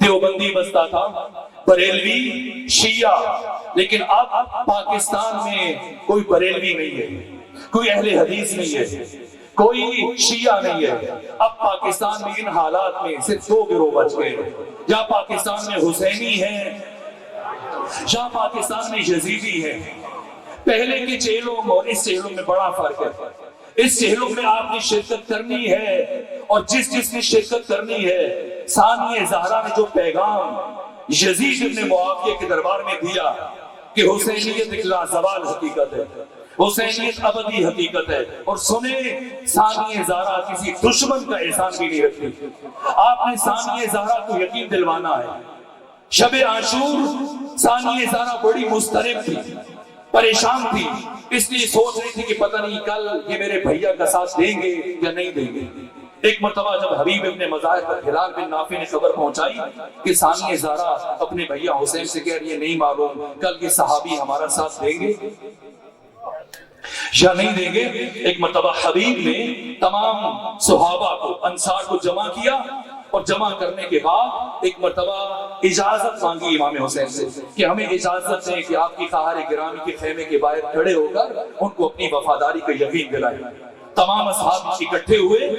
دیوبندی بستا تھا، بریلوی، شیعہ، لیکن اب پاکستان میں کوئی بریلوی نہیں ہے، کوئی اہل حدیث نہیں ہے، کوئی شیعہ نہیں ہے۔ اب پاکستان میں ان حالات میں صرف 2 گروہ بچ گئے، یا پاکستان میں حسینی ہے یا پاکستان میں یزیدی ہے۔ پہلے کے چہلم اور اس چہلم میں بڑا فرق ہے۔ اس چہلم میں آپ نے شرکت کرنی ہے، اور جس نے شرکت کرنی ہے، ثانیہ زہرا نے جو پیغام یزید ابن معاویہ کے دربار میں دیا کہ حسینیت ایک لازوال حقیقت ہے، حسینیت ابدی حقیقت ہے، اور سنیں ثانیہ زہرا کسی دشمن کا احسان بھی نہیں رکھتی۔ آپ نے ثانیہ زہرا کو یقین دلوانا ہے۔ شب عاشور ثانیہ زہرا بڑی مضطرب تھی، پریشان تھی، اس لیے سوچ رہی تھی کہ پتہ نہیں کل یہ میرے بھیا کا ساتھ دیں گے یا نہیں دیں گے۔ ایک مرتبہ جب حبیب ابن مظاہر پر ہلال بن نافع نے خبر پہنچائی کہ ثانیہ زہرا اپنے بھیا حسین سے کہہ رہی ہے نہیں معلوم کل یہ صحابی ہمارا ساتھ دیں گے یا نہیں دیں گے، ایک مرتبہ حبیب نے تمام صحابہ کو، انصار کو جمع کیا، اور جمع کرنے کے بعد ایک مرتبہ اجازت مانگی امام حسین سے کہ ہمیں اجازت دیں کہ آپ کی خواہر گرامی کے خیمے کے باہر کھڑے ہو کر ان کو اپنی وفاداری کا یقین دلائیں۔ تمام اصحاب اکٹھے ہوئے،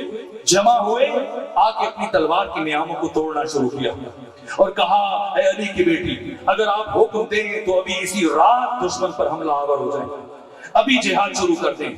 جمع ہوئے، آ کے اپنی تلوار کی نیاموں کو توڑنا شروع کیا اور کہا اے علی کی بیٹی، اگر آپ حکم دیں تو ابھی اسی رات دشمن پر حملہ آور ہو جائیں، ابھی جہاد شروع کر دیں۔